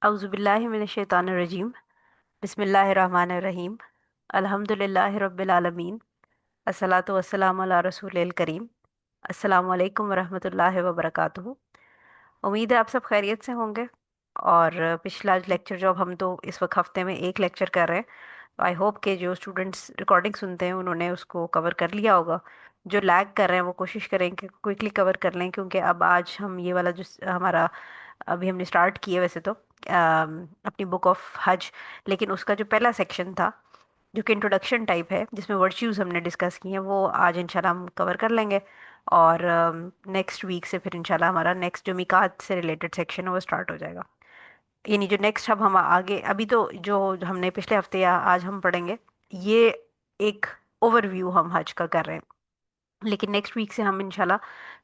अउज़ुबिल्लाहिमिनश्शैतानिर्रजीम बिस्मिल्लाहिर्रहमानिर्रहीम अल्हम्दुलिल्लाहि रब्बिल आलमीन अस्सलातु वस्सलामु अला रसूलिल करीम अस्सलामु अलैकुम वरहमतुल्लाहि वबरकातुहू। उम्मीद है आप सब खैरियत से होंगे। और पिछला लेक्चर जो अब हम तो इस वक्त हफ्ते में एक लेक्चर कर रहे हैं, तो आई होप कि जो स्टूडेंट्स रिकॉर्डिंग सुनते हैं उन्होंने उसको कवर कर लिया होगा। जो लैग कर रहे हैं वो कोशिश करें कि क्विकली कवर कर लें, क्योंकि अब आज हम ये वाला जो हमारा अभी हमने स्टार्ट किया वैसे तो अपनी बुक ऑफ हज, लेकिन उसका जो पहला सेक्शन था जो कि इंट्रोडक्शन टाइप है जिसमें वर्च्यूज़ हमने डिस्कस किए हैं, वो आज इंशाल्लाह हम कवर कर लेंगे। और नेक्स्ट वीक से फिर इंशाल्लाह हमारा नेक्स्ट जो मिकात से रिलेटेड सेक्शन है वो स्टार्ट हो जाएगा। यानी जो नेक्स्ट अब हम आगे अभी तो जो हमने पिछले हफ्ते या आज हम पढ़ेंगे, ये एक ओवरव्यू हम हज का कर रहे हैं। लेकिन नेक्स्ट वीक से हम इंशाल्लाह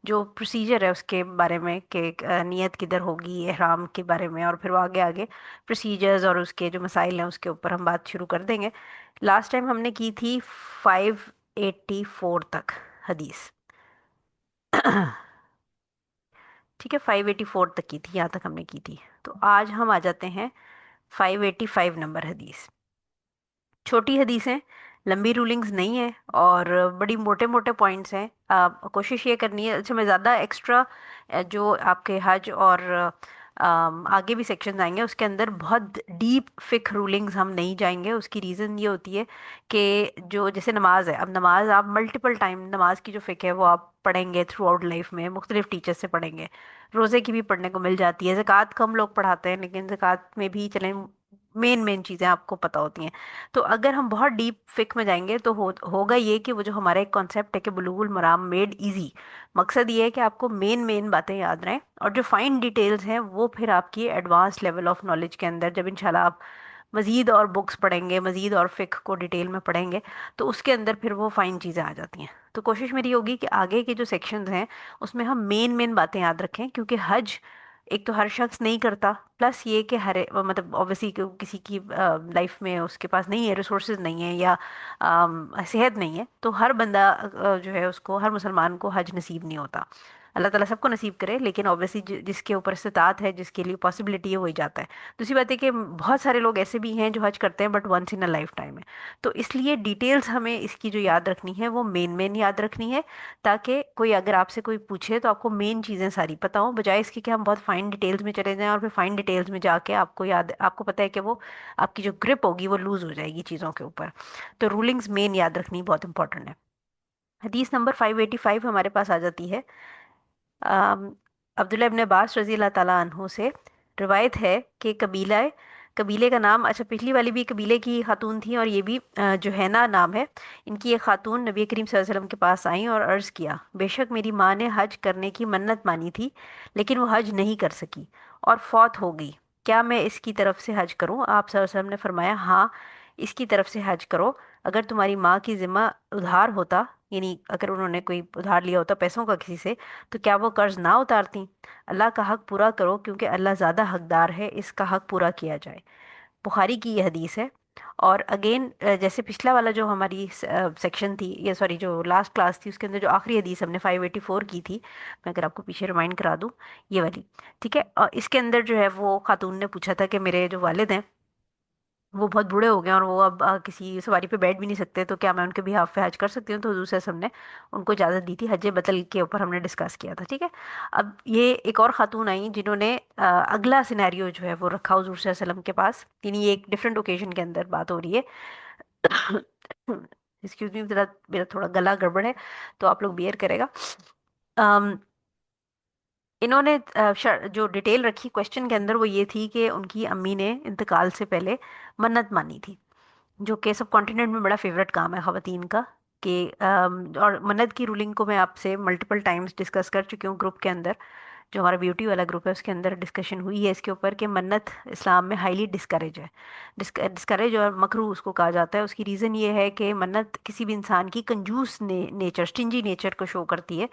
जो प्रोसीजर है उसके बारे में कि नियत किधर होगी, एहराम के बारे में, और फिर वो आगे आगे प्रोसीजर्स और उसके जो मसाइल हैं उसके ऊपर हम बात शुरू कर देंगे। लास्ट टाइम हमने की थी 584 तक हदीस। ठीक है, 584 तक की थी, यहाँ तक हमने की थी। तो आज हम आ जाते हैं 585 नंबर हदीस। छोटी हदीसें, लंबी रूलिंग्स नहीं है और बड़ी मोटे मोटे पॉइंट्स हैं। कोशिश ये करनी है, अच्छा मैं ज़्यादा एक्स्ट्रा जो आपके हज और आगे भी सेक्शंस आएंगे उसके अंदर बहुत डीप फिक रूलिंग्स हम नहीं जाएंगे। उसकी रीज़न ये होती है कि जो जैसे नमाज है, अब नमाज आप मल्टीपल टाइम नमाज की जो फिक है वो आप पढ़ेंगे थ्रू आउट लाइफ में, मुख्तलिफ टीचर से पढ़ेंगे। रोज़े की भी पढ़ने को मिल जाती है, ज़कात कम लोग पढ़ाते हैं लेकिन ज़कात में भी चलें, मेन मेन चीज़ें आपको पता होती हैं। तो अगर हम बहुत डीप फिक में जाएंगे तो होगा ये कि वो जो हमारा एक कॉन्सेप्ट है कि बुलूगुल मराम मेड इजी, मकसद ये है कि आपको मेन मेन बातें याद रहें, और जो फाइन डिटेल्स हैं वो फिर आपकी एडवांस लेवल ऑफ नॉलेज के अंदर जब इंशाल्लाह आप मज़ीद और बुक्स पढ़ेंगे, मज़ीद और फिक को डिटेल में पढ़ेंगे, तो उसके अंदर फिर वो फाइन चीज़ें आ जाती हैं। तो कोशिश मेरी होगी कि आगे के जो सेक्शंस हैं उसमें हम मेन मेन बातें याद रखें, क्योंकि हज एक तो हर शख्स नहीं करता, प्लस ये कि मतलब ऑब्वियसली किसी की लाइफ में उसके पास नहीं है, रिसोर्सेज नहीं है या सेहत नहीं है, तो हर बंदा जो है उसको, हर मुसलमान को हज नसीब नहीं होता। अल्लाह ताला सबको नसीब करे, लेकिन ऑब्वियसली जिसके ऊपर इस्तात है, जिसके लिए पॉसिबिलिटी है, वही जाता है। दूसरी बात है कि बहुत सारे लोग ऐसे भी हैं जो हज करते हैं but once in a lifetime है। तो इसलिए डिटेल्स हमें इसकी जो याद रखनी है वो मेन मेन याद रखनी है, ताकि कोई अगर आपसे कोई पूछे तो आपको मेन चीज़ें सारी पता हो, बजाय इसके कि हम बहुत फाइन डिटेल्स में चले जाएं और फिर फाइन डिटेल्स में जाके आपको पता है कि वो आपकी जो ग्रिप होगी वो लूज हो जाएगी चीज़ों के ऊपर। तो रूलिंग्स मेन याद रखनी बहुत इंपॉर्टेंट है। हदीस नंबर 585 हमारे पास आ जाती है अम, अब्दुल्ला इब्न अब्बास रजी अल्लाह ताला अन्हु से। रिवायत है कि कबीले का नाम, अच्छा पिछली वाली भी कबीले की खातून थी और ये भी जो है ना नाम है इनकी, एक खातून नबी करीम सल्लल्लाहु अलैहि वसल्लम के पास आई और अर्ज़ किया, बेशक मेरी माँ ने हज करने की मन्नत मानी थी लेकिन वो हज नहीं कर सकी और फौत हो गई। क्या मैं इसकी तरफ से हज करूं? आप सल्लल्लाहु अलैहि वसल्लम ने फरमाया, हाँ, इसकी तरफ से हज करो। अगर तुम्हारी माँ की जिम्मा उधार होता, यानी अगर उन्होंने कोई उधार लिया होता पैसों का किसी से, तो क्या वो कर्ज ना उतारती? अल्लाह का हक पूरा करो क्योंकि अल्लाह ज़्यादा हकदार है, इसका हक पूरा किया जाए। बुखारी की ये हदीस है। और अगेन जैसे पिछला वाला जो हमारी सेक्शन थी, या सॉरी जो लास्ट क्लास थी, उसके अंदर जो आखिरी हदीस हमने 584 की थी, मैं अगर आपको पीछे रिमाइंड करा दूं, ये वाली, ठीक है। और इसके अंदर जो है वो खातून ने पूछा था कि मेरे जो वालिद हैं वो बहुत बूढ़े हो गए और वो अब किसी सवारी पे बैठ भी नहीं सकते, तो क्या मैं उनके बिहाफ पे हज कर सकती हूँ? तो हजूर सल्लल्लाहु अलैहि वसल्लम ने उनको इजाज़त दी थी। हज बतल के ऊपर हमने डिस्कस किया था, ठीक है। अब ये एक और खातून आई जिन्होंने अगला सिनेरियो जो है वो रखा हजूर सल्लल्लाहु अलैहि वसल्लम के पास, यानी ये एक डिफरेंट ओकेजन के अंदर बात हो रही है। एक्सक्यूज मी, जरा मेरा थोड़ा गला गड़बड़ है तो आप लोग बियर करेगा। इन्होंने जो डिटेल रखी क्वेश्चन के अंदर वो ये थी कि उनकी अम्मी ने इंतकाल से पहले मन्नत मानी थी, जो कि सब कॉन्टिनेंट में बड़ा फेवरेट काम है ख़वातीन का। कि और मन्नत की रूलिंग को मैं आपसे मल्टीपल टाइम्स डिस्कस कर चुकी हूँ ग्रुप के अंदर। जो हमारा ब्यूटी वाला ग्रुप है उसके अंदर डिस्कशन हुई है इसके ऊपर कि मन्नत इस्लाम में हाईली डिस्करेज है। डिस्करेज और मकरू उसको कहा जाता है। उसकी रीज़न ये है कि मन्नत किसी भी इंसान की कंजूस नेचर, स्टिंजी नेचर को शो करती है,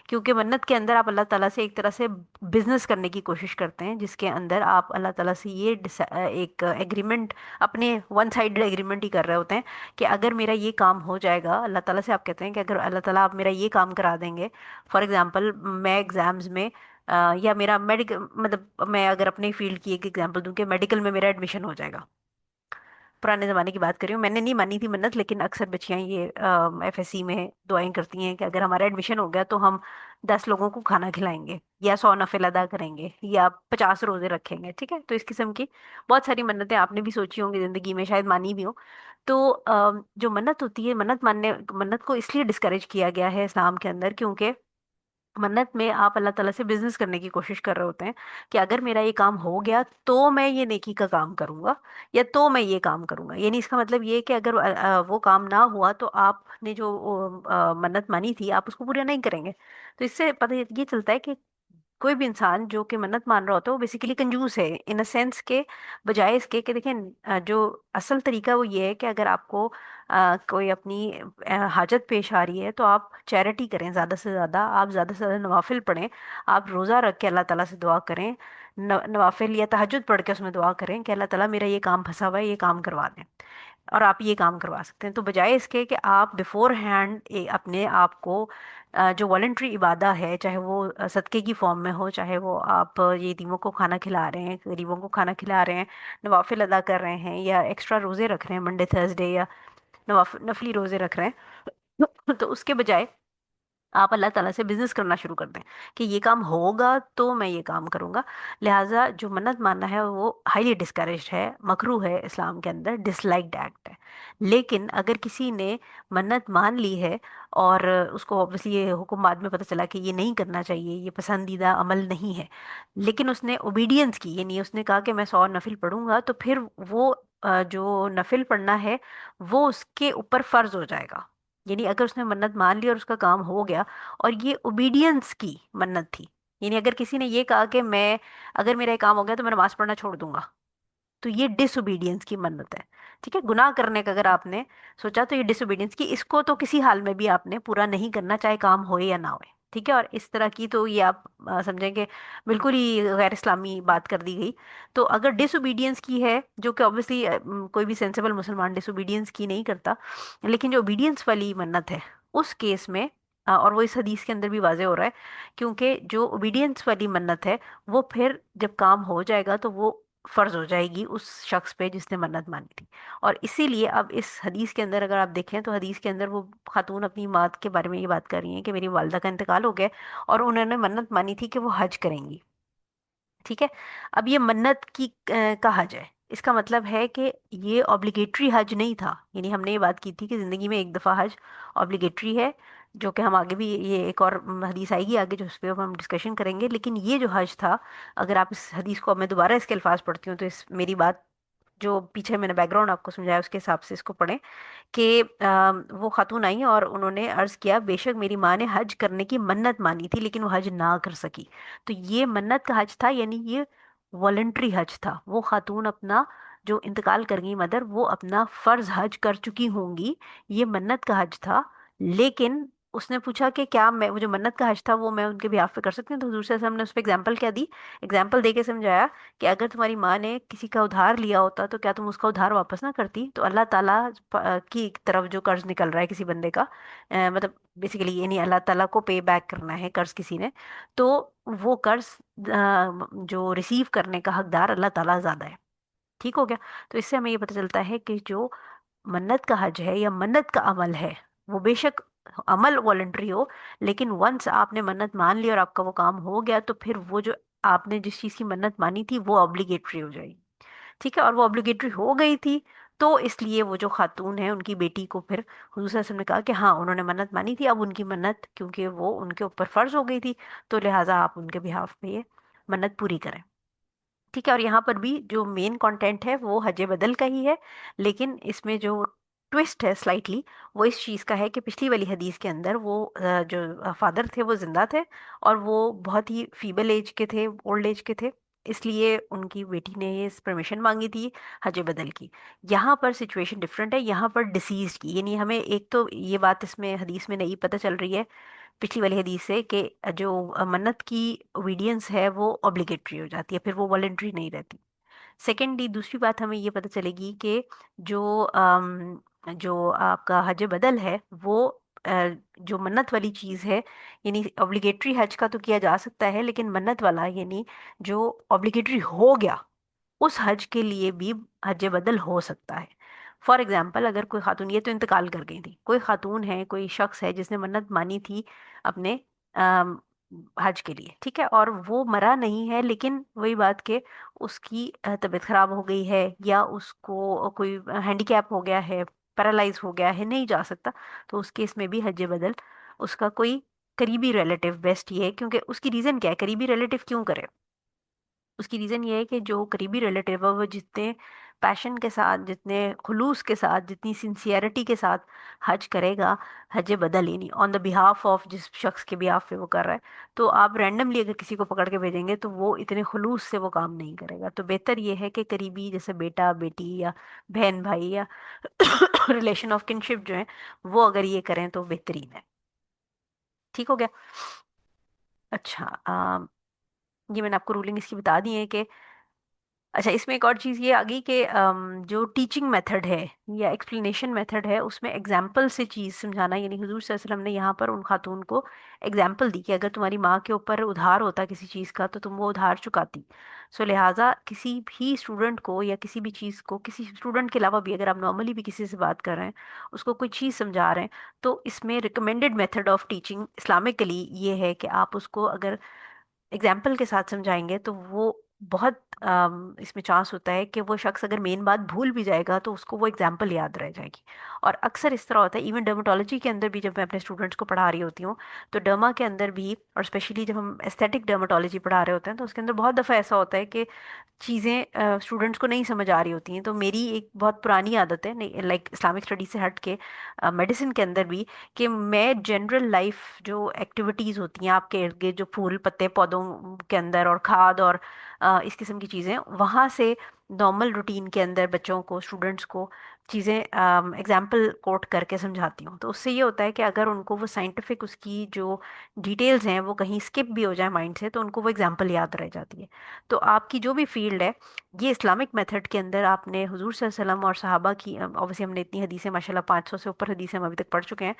क्योंकि मन्नत के अंदर आप अल्लाह ताला से एक तरह से बिजनेस करने की कोशिश करते हैं, जिसके अंदर आप अल्लाह ताला से ये एक एग्रीमेंट, अपने वन साइडेड एग्रीमेंट ही कर रहे होते हैं कि अगर मेरा ये काम हो जाएगा, अल्लाह ताला से आप कहते हैं कि अगर अल्लाह ताला आप मेरा ये काम करा देंगे, फॉर एग्जांपल मैं एग्ज़ाम्स में या मेरा मेडिकल, मतलब मैं अगर अपने फील्ड की एक एग्जांपल दूं कि मेडिकल में मेरा एडमिशन हो जाएगा। पुराने जमाने की बात कर रही हूँ, मैंने नहीं मानी थी मन्नत, लेकिन अक्सर बच्चियां ये एफएससी में दुआएं करती हैं कि अगर हमारा एडमिशन हो गया तो हम 10 लोगों को खाना खिलाएंगे, या 100 नफिल अदा करेंगे, या 50 रोजे रखेंगे। ठीक है, तो इस किस्म की बहुत सारी मन्नतें आपने भी सोची होंगी जिंदगी में, शायद मानी भी हो। तो जो मन्नत होती है, मन्नत को इसलिए डिस्करेज किया गया है इस्लाम के अंदर, क्योंकि मन्नत में आप अल्लाह ताला से बिजनेस करने की कोशिश कर रहे होते हैं कि अगर मेरा ये काम हो गया तो मैं ये नेकी का काम करूंगा, या तो मैं ये काम करूंगा। यानी इसका मतलब ये है कि अगर वो काम ना हुआ तो आपने जो मन्नत मानी थी आप उसको पूरा नहीं करेंगे। तो इससे पता ये चलता है कि कोई भी इंसान जो कि मन्नत मान रहा होता है वो बेसिकली कंजूस है, इन अ सेंस के, बजाय इसके कि देखें जो असल तरीका वो ये है कि अगर आपको कोई अपनी हाजत पेश आ रही है तो आप चैरिटी करें, ज़्यादा से ज़्यादा आप ज़्यादा से ज़्यादा नवाफिल पढ़ें, आप रोज़ा रख के अल्लाह ताला से दुआ करें, नवाफिल या तहज्जुद पढ़ के उसमें दुआ करें कि अल्लाह ताला मेरा ये काम फंसा हुआ है, ये काम करवा दें। और आप ये काम करवा सकते हैं, तो बजाय इसके कि आप बिफोर हैंड अपने आप को जो वॉलेंट्री इबादा है, चाहे वो सदक़े की फॉर्म में हो, चाहे वो आप यतीमों को खाना खिला रहे हैं, गरीबों को खाना खिला रहे हैं, नवाफिल अदा कर रहे हैं, या एक्स्ट्रा रोज़े रख रहे हैं मंडे थर्सडे, या नफली रोज़े रख रहे हैं तो उसके बजाय आप अल्लाह ताला से बिजनेस करना शुरू कर दें कि ये काम होगा तो मैं ये काम करूंगा। लिहाजा जो मन्नत मानना है वो हाईली डिस्करेज्ड है, मकरू है, इस्लाम के अंदर डिसलाइक्ड एक्ट है। लेकिन अगर किसी ने मन्नत मान ली है और उसको ऑब्वियसली ये हुक्म बाद में पता चला कि ये नहीं करना चाहिए, ये पसंदीदा अमल नहीं है, लेकिन उसने ओबीडियंस की, यानी उसने कहा कि मैं 100 नफिल पढ़ूंगा, तो फिर वो जो नफिल पढ़ना है वो उसके ऊपर फर्ज हो जाएगा। यानी अगर उसने मन्नत मान ली और उसका काम हो गया, और ये ओबीडियंस की मन्नत थी, यानी अगर किसी ने ये कहा कि मैं, अगर मेरा ये काम हो गया तो मैं नमाज पढ़ना छोड़ दूंगा, तो ये डिसोबीडियंस की मन्नत है। ठीक है, गुनाह करने का अगर आपने सोचा तो ये डिसोबीडियंस की, इसको तो किसी हाल में भी आपने पूरा नहीं करना, चाहे काम होए या ना होए। ठीक है, और इस तरह की तो ये आप समझेंगे बिल्कुल ही गैर इस्लामी बात कर दी गई। तो अगर डिसोबीडियंस की है, जो कि ऑब्वियसली कोई भी सेंसेबल मुसलमान डिसोबीडियंस की नहीं करता, लेकिन जो ओबीडियंस वाली मन्नत है उस केस में और वो इस हदीस के अंदर भी वाज़े हो रहा है, क्योंकि जो ओबीडियंस वाली मन्नत है वो फिर जब काम हो जाएगा तो वो फर्ज हो जाएगी उस शख्स पे जिसने मन्नत मानी थी। और इसीलिए अब इस हदीस के अंदर अगर आप देखें तो हदीस के अंदर वो खातून अपनी माँ के बारे में ये बात कर रही हैं कि मेरी वालदा का इंतकाल हो गया और उन्होंने मन्नत मानी थी कि वो हज करेंगी। ठीक है, अब ये मन्नत की का हज है, इसका मतलब है कि ये ऑब्लिगेटरी हज नहीं था। यानी हमने ये बात की थी कि जिंदगी में एक दफ़ा हज ऑब्लिगेटरी है, जो कि हम आगे भी, ये एक और हदीस आएगी आगे जो उस पर हम डिस्कशन करेंगे, लेकिन ये जो हज था, अगर आप इस हदीस को, अब मैं दोबारा इसके अल्फाज पढ़ती हूँ तो इस मेरी बात जो पीछे मैंने बैकग्राउंड आपको समझाया उसके हिसाब से इसको पढ़ें कि वो खातून आई और उन्होंने अर्ज किया, बेशक मेरी माँ ने हज करने की मन्नत मानी थी लेकिन वो हज ना कर सकी। तो ये मन्नत का हज था, यानी ये वॉलंटरी हज था। वो खातून अपना, जो इंतकाल कर गई मदर, वो अपना फर्ज हज कर चुकी होंगी, ये मन्नत का हज था। लेकिन उसने पूछा कि क्या मैं, वो जो मन्नत का हज था वो मैं उनके बिहाफ पे कर सकती हूँ? तो हजूर सल्लल्लाहु अलैहि वसल्लम ने उस पर एग्जाम्पल क्या दी, एग्जाम्पल दे के समझाया कि अगर तुम्हारी माँ ने किसी का उधार लिया होता तो क्या तुम उसका उधार वापस ना करती? तो अल्लाह ताला की तरफ जो कर्ज निकल रहा है किसी बंदे का, मतलब बेसिकली ये नहीं, अल्लाह ताला को पे बैक करना है कर्ज किसी ने, तो वो कर्ज जो रिसीव करने का हकदार अल्लाह ताला ज्यादा है। ठीक हो गया? तो इससे हमें ये पता चलता है कि जो मन्नत का हज है या मन्नत का अमल है, वो बेशक अमल वॉलंटरी हो, लेकिन वंस आपने मन्नत मान ली और आपका वो काम हो गया तो फिर वो जो आपने जिस चीज की मन्नत मानी थी वो ऑब्लिगेटरी हो जाएगी। ठीक है, और वो ऑब्लिगेटरी हो गई थी, तो इसलिए वो जो खातून है उनकी बेटी को फिर हुजूर सल्लल्लाहु अलैहि वसल्लम ने कहा कि हाँ उन्होंने मन्नत मानी थी, अब उनकी मन्नत क्योंकि वो उनके ऊपर फर्ज हो गई थी, तो लिहाजा आप उनके बिहाफ पे ये मन्नत पूरी करें। ठीक है, और यहाँ पर भी जो मेन कंटेंट है वो हज बदल का ही है, लेकिन इसमें जो ट्विस्ट है स्लाइटली, वो इस चीज़ का है कि पिछली वाली हदीस के अंदर वो जो फादर थे वो जिंदा थे और वो बहुत ही फीबल एज के थे, ओल्ड एज के थे, इसलिए उनकी बेटी ने ये परमिशन मांगी थी हज बदल की। यहाँ पर सिचुएशन डिफरेंट है, यहाँ पर डिसीज की, यानी हमें एक तो ये बात इसमें हदीस में नहीं पता चल रही है पिछली वाली हदीस से कि जो मन्नत की ओबीडियंस है वो ऑब्लिगेटरी हो जाती है, फिर वो वॉलेंट्री नहीं रहती। सेकेंडली दूसरी बात हमें ये पता चलेगी कि जो जो आपका हज बदल है वो जो मन्नत वाली चीज़ है, यानी ऑब्लिगेटरी हज का तो किया जा सकता है, लेकिन मन्नत वाला यानी जो ऑब्लिगेटरी हो गया, उस हज के लिए भी हज बदल हो सकता है। फॉर एग्जाम्पल, अगर कोई खातून, ये तो इंतकाल कर गई थी, कोई खातून है, कोई शख्स है जिसने मन्नत मानी थी अपने अम, हज के लिए, ठीक है, और वो मरा नहीं है, लेकिन वही बात के उसकी तबीयत खराब हो गई है, या उसको कोई हैंडीकैप हो गया है, पैरालाइज हो गया है, नहीं जा सकता, तो उस केस में भी हज बदल उसका कोई करीबी रिलेटिव बेस्ट ये है, क्योंकि उसकी रीजन क्या है, करीबी रिलेटिव क्यों करे? उसकी रीज़न ये है कि जो करीबी रिलेटिव है वो जितने पैशन के साथ, जितने खुलूस के साथ, जितनी सिंसियरिटी के साथ हज करेगा, हज बदल ही नहीं ऑन द बिहाफ ऑफ जिस शख्स के बिहाफ पे वो कर रहा है, तो आप रैंडमली अगर किसी को पकड़ के भेजेंगे तो वो इतने खुलूस से वो काम नहीं करेगा। तो बेहतर ये है कि करीबी जैसे बेटा बेटी या बहन भाई या रिलेशन ऑफ किनशिप जो है, वो अगर ये करें तो बेहतरीन है। ठीक हो गया? अच्छा, ये मैंने आपको रूलिंग इसकी बता दी है कि अच्छा, इसमें एक और चीज़ ये आ गई कि जो टीचिंग मेथड है या एक्सप्लेनेशन मेथड है, उसमें एग्जाम्पल से चीज़ समझाना, यानी हुजूर सल्लल्लाहु अलैहि वसल्लम ने यहाँ पर उन खातून को एग्जाम्पल दी कि अगर तुम्हारी माँ के ऊपर उधार होता किसी चीज़ का तो तुम वो उधार चुकाती। सो लिहाजा किसी भी स्टूडेंट को या किसी भी चीज़ को, किसी स्टूडेंट के अलावा भी अगर आप नॉर्मली भी किसी से बात कर रहे हैं, उसको कोई चीज़ समझा रहे हैं, तो इसमें recommended method of teaching Islamically ये है कि आप उसको अगर एग्जाम्पल के साथ समझाएंगे तो वो बहुत इसमें चांस होता है कि वो शख्स अगर मेन बात भूल भी जाएगा तो उसको वो एग्जाम्पल याद रह जाएगी। और अक्सर इस तरह होता है, इवन डर्माटोलॉजी के अंदर भी जब मैं अपने स्टूडेंट्स को पढ़ा रही होती हूँ, तो डर्मा के अंदर भी, और स्पेशली जब हम एस्थेटिक डर्माटोलॉजी पढ़ा रहे होते हैं, तो उसके अंदर बहुत दफ़ा ऐसा होता है कि चीज़ें स्टूडेंट्स को नहीं समझ आ रही होती हैं। तो मेरी एक बहुत पुरानी आदत है, नहीं लाइक इस्लामिक स्टडी से हट के मेडिसिन के अंदर भी, कि मैं जनरल लाइफ जो एक्टिविटीज़ होती हैं आपके इर्द गिर्द, जो फूल पत्ते पौधों के अंदर और खाद और इस किस्म की चीज़ें, वहाँ से नॉर्मल रूटीन के अंदर बच्चों को, स्टूडेंट्स को चीज़ें एग्जाम्पल कोट करके समझाती हूँ। तो उससे ये होता है कि अगर उनको वो साइंटिफिक उसकी जो डिटेल्स हैं वो कहीं स्किप भी हो जाए माइंड से, तो उनको वो एग्जाम्पल याद रह जाती है। तो आपकी जो भी फील्ड है, ये इस्लामिक मेथड के अंदर आपने हुजूर सल्लल्लाहु अलैहि वसल्लम और सहाबा की, ऑब्वियसली हमने इतनी हदीसें माशाल्लाह 500 से ऊपर हदीसें हम अभी तक पढ़ चुके हैं,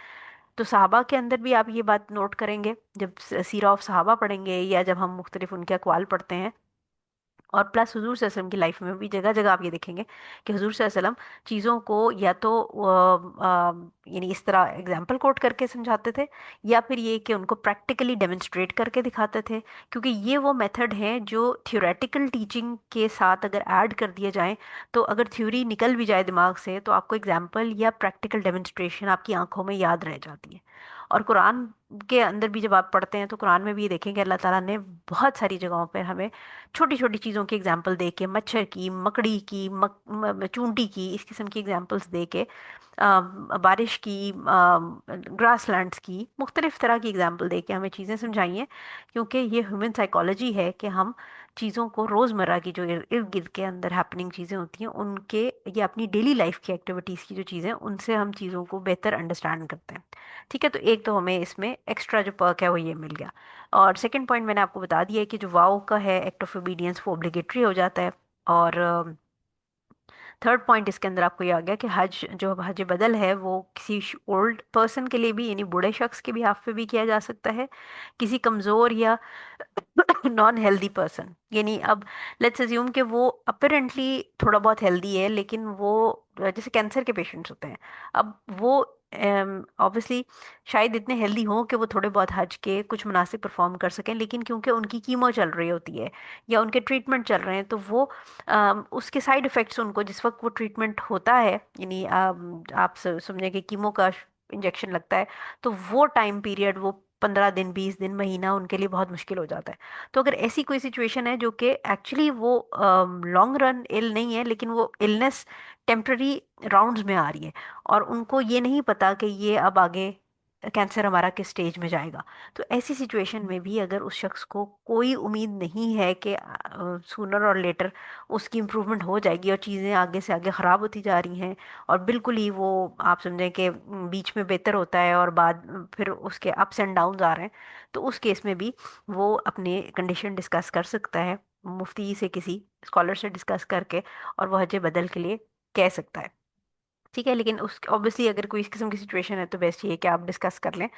तो सहाबा के अंदर भी आप ये बात नोट करेंगे जब सीरा ऑफ सहाबा पढ़ेंगे या जब हम मुख्तलिफ उनके अकवाल पढ़ते हैं। और प्लस हुजूर सल्लल्लाहु अलैहि वसल्लम की लाइफ में भी जगह जगह आप ये देखेंगे कि हुजूर सल्लल्लाहु अलैहि वसल्लम चीज़ों को या तो यानी इस तरह एग्जाम्पल कोट करके समझाते थे, या फिर ये कि उनको प्रैक्टिकली डेमोन्स्ट्रेट करके दिखाते थे, क्योंकि ये वो मेथड है जो थियोरेटिकल टीचिंग के साथ अगर ऐड कर दिए जाएं, तो अगर थ्योरी निकल भी जाए दिमाग से तो आपको एग्जाम्पल या प्रैक्टिकल डेमोन्स्ट्रेशन आपकी आंखों में याद रह जाती है। और कुरान के अंदर भी जब आप पढ़ते हैं तो कुरान में भी ये देखेंगे अल्लाह ताला ने बहुत सारी जगहों पर हमें छोटी छोटी चीज़ों की एग्जाम्पल दे के, मच्छर की, मकड़ी की, चूंटी की, इस किस्म की एग्जाम्पल्स दे के, बारिश की, ग्रास लैंड्स की, मुख्तलिफ तरह की एग्जाम्पल दे के हमें चीज़ें समझाई हैं, क्योंकि ये ह्यूमन साइकोलॉजी है कि हम चीज़ों को रोज़मर्रा की जो इर्द गिर्द के अंदर हैपनिंग चीज़ें होती हैं उनके, या अपनी डेली लाइफ की एक्टिविटीज़ की जो चीज़ें, उनसे हम चीज़ों को बेहतर अंडरस्टैंड करते हैं। ठीक है, तो एक तो हमें इसमें एक्स्ट्रा जो पर्क है वो ये मिल गया। और सेकंड पॉइंट मैंने आपको बता दिया है कि जो वाओ का है एक्ट ऑफ ओबीडियंस, वो ऑब्लिगेटरी हो जाता है। और थर्ड पॉइंट इसके अंदर आपको ये आ गया कि हज, जो हज बदल है, वो किसी ओल्ड पर्सन के लिए भी, यानी बूढ़े शख्स के भी हाथ पे भी किया जा सकता है, किसी कमज़ोर या नॉन हेल्दी पर्सन, यानी अब लेट्स अज्यूम कि वो अपेरेंटली थोड़ा बहुत हेल्दी है, लेकिन वो जैसे कैंसर के पेशेंट्स होते हैं, अब वो ऑब्वियसली शायद इतने हेल्दी हों कि वो थोड़े बहुत हज के कुछ मुनासिब परफॉर्म कर सकें, लेकिन क्योंकि उनकी कीमो चल रही होती है या उनके ट्रीटमेंट चल रहे हैं, तो वो उसके साइड इफ़ेक्ट्स उनको जिस वक्त वो ट्रीटमेंट होता है, यानी आप समझे कि कीमो का इंजेक्शन लगता है, तो वो टाइम पीरियड, वो 15 दिन, 20 दिन, महीना उनके लिए बहुत मुश्किल हो जाता है। तो अगर ऐसी कोई सिचुएशन है जो कि एक्चुअली वो लॉन्ग रन इल नहीं है, लेकिन वो इलनेस टेम्प्ररी राउंड्स में आ रही है, और उनको ये नहीं पता कि ये अब आगे कैंसर हमारा किस स्टेज में जाएगा, तो ऐसी सिचुएशन में भी अगर उस शख्स को कोई उम्मीद नहीं है कि सूनर और लेटर उसकी इम्प्रूवमेंट हो जाएगी, और चीज़ें आगे से आगे ख़राब होती जा रही हैं, और बिल्कुल ही वो आप समझें कि बीच में बेहतर होता है और बाद फिर उसके अप्स एंड डाउन्स आ रहे हैं, तो उस केस में भी वो अपनी कंडीशन डिस्कस कर सकता है मुफ्ती से, किसी स्कॉलर से डिस्कस करके, और वो हज बदल के लिए कह सकता है। ठीक है, लेकिन उस ऑब्वियसली अगर कोई इस किस्म की सिचुएशन है तो बेस्ट ये है कि आप डिस्कस कर लें,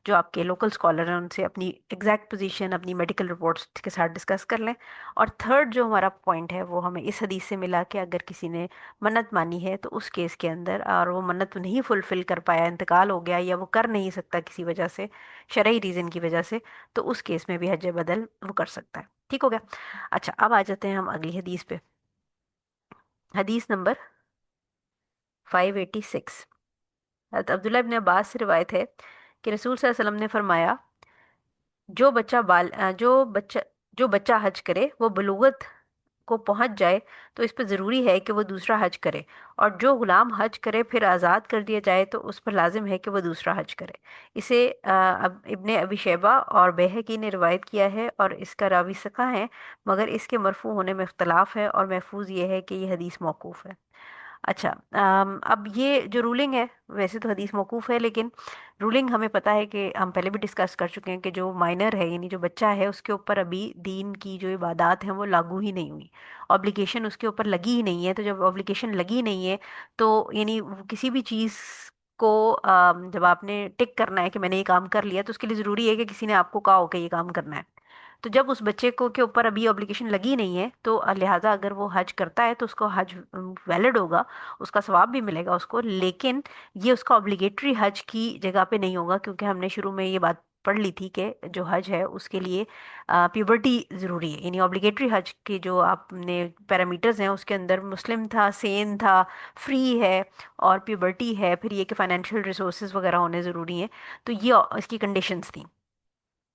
जो आपके लोकल स्कॉलर हैं उनसे अपनी एग्जैक्ट पोजीशन अपनी मेडिकल रिपोर्ट्स के साथ डिस्कस कर लें। और थर्ड जो हमारा पॉइंट है वो हमें इस हदीस से मिला कि अगर किसी ने मन्नत मानी है तो उस केस के अंदर और वो मन्नत नहीं फुलफिल कर पाया, इंतकाल हो गया या वो कर नहीं सकता किसी वजह से, शरई रीज़न की वजह से, तो उस केस में भी हज बदल वो कर सकता है। ठीक हो गया। अच्छा, अब आ जाते हैं हम अगली हदीस पे। हदीस नंबर 586। अब्दुल्ला इब्न अब्बास से रिवायत है कि रसूल सल्लल्लाहु अलैहि वसल्लम ने फरमाया, जो बच्चा जो बच्चा हज करे वो बलूगत को पहुंच जाए तो इस पर ज़रूरी है कि वो दूसरा हज करे, और जो गुलाम हज करे फिर आज़ाद कर दिया जाए तो उस पर लाजिम है कि वो दूसरा हज करे। इसे अब इब्ने अबी शैबा और बैहकी ने रिवायत किया है और इसका रावी सका है, मगर इसके मरफू होने में इख्तलाफ है और महफूज ये है कि ये हदीस मौकूफ़ है। अच्छा, अब ये जो रूलिंग है, वैसे तो हदीस मौकूफ़ है लेकिन रूलिंग हमें पता है कि हम पहले भी डिस्कस कर चुके हैं कि जो माइनर है यानी जो बच्चा है उसके ऊपर अभी दीन की जो इबादत हैं वो लागू ही नहीं हुई, ऑब्लिगेशन उसके ऊपर लगी ही नहीं है। तो जब ऑब्लिगेशन लगी नहीं है तो यानी किसी भी चीज़ को जब आपने टिक करना है कि मैंने ये काम कर लिया, तो उसके लिए ज़रूरी है कि किसी ने आपको कहा हो कि ये काम करना है। तो जब उस बच्चे को के ऊपर अभी ऑब्लिगेशन लगी नहीं है तो लिहाजा अगर वो हज करता है तो उसको हज वैलिड होगा, उसका सवाब भी मिलेगा उसको, लेकिन ये उसका ऑब्लिगेटरी हज की जगह पे नहीं होगा, क्योंकि हमने शुरू में ये बात पढ़ ली थी कि जो हज है उसके लिए प्यूबर्टी ज़रूरी है। यानी ऑब्लिगेटरी हज के जो आपने पैरामीटर्स हैं उसके अंदर मुस्लिम था, सेन था, फ्री है और प्यूबर्टी है, फिर ये कि फाइनेंशियल रिसोर्सेज वगैरह होने ज़रूरी हैं। तो ये इसकी कंडीशंस थी।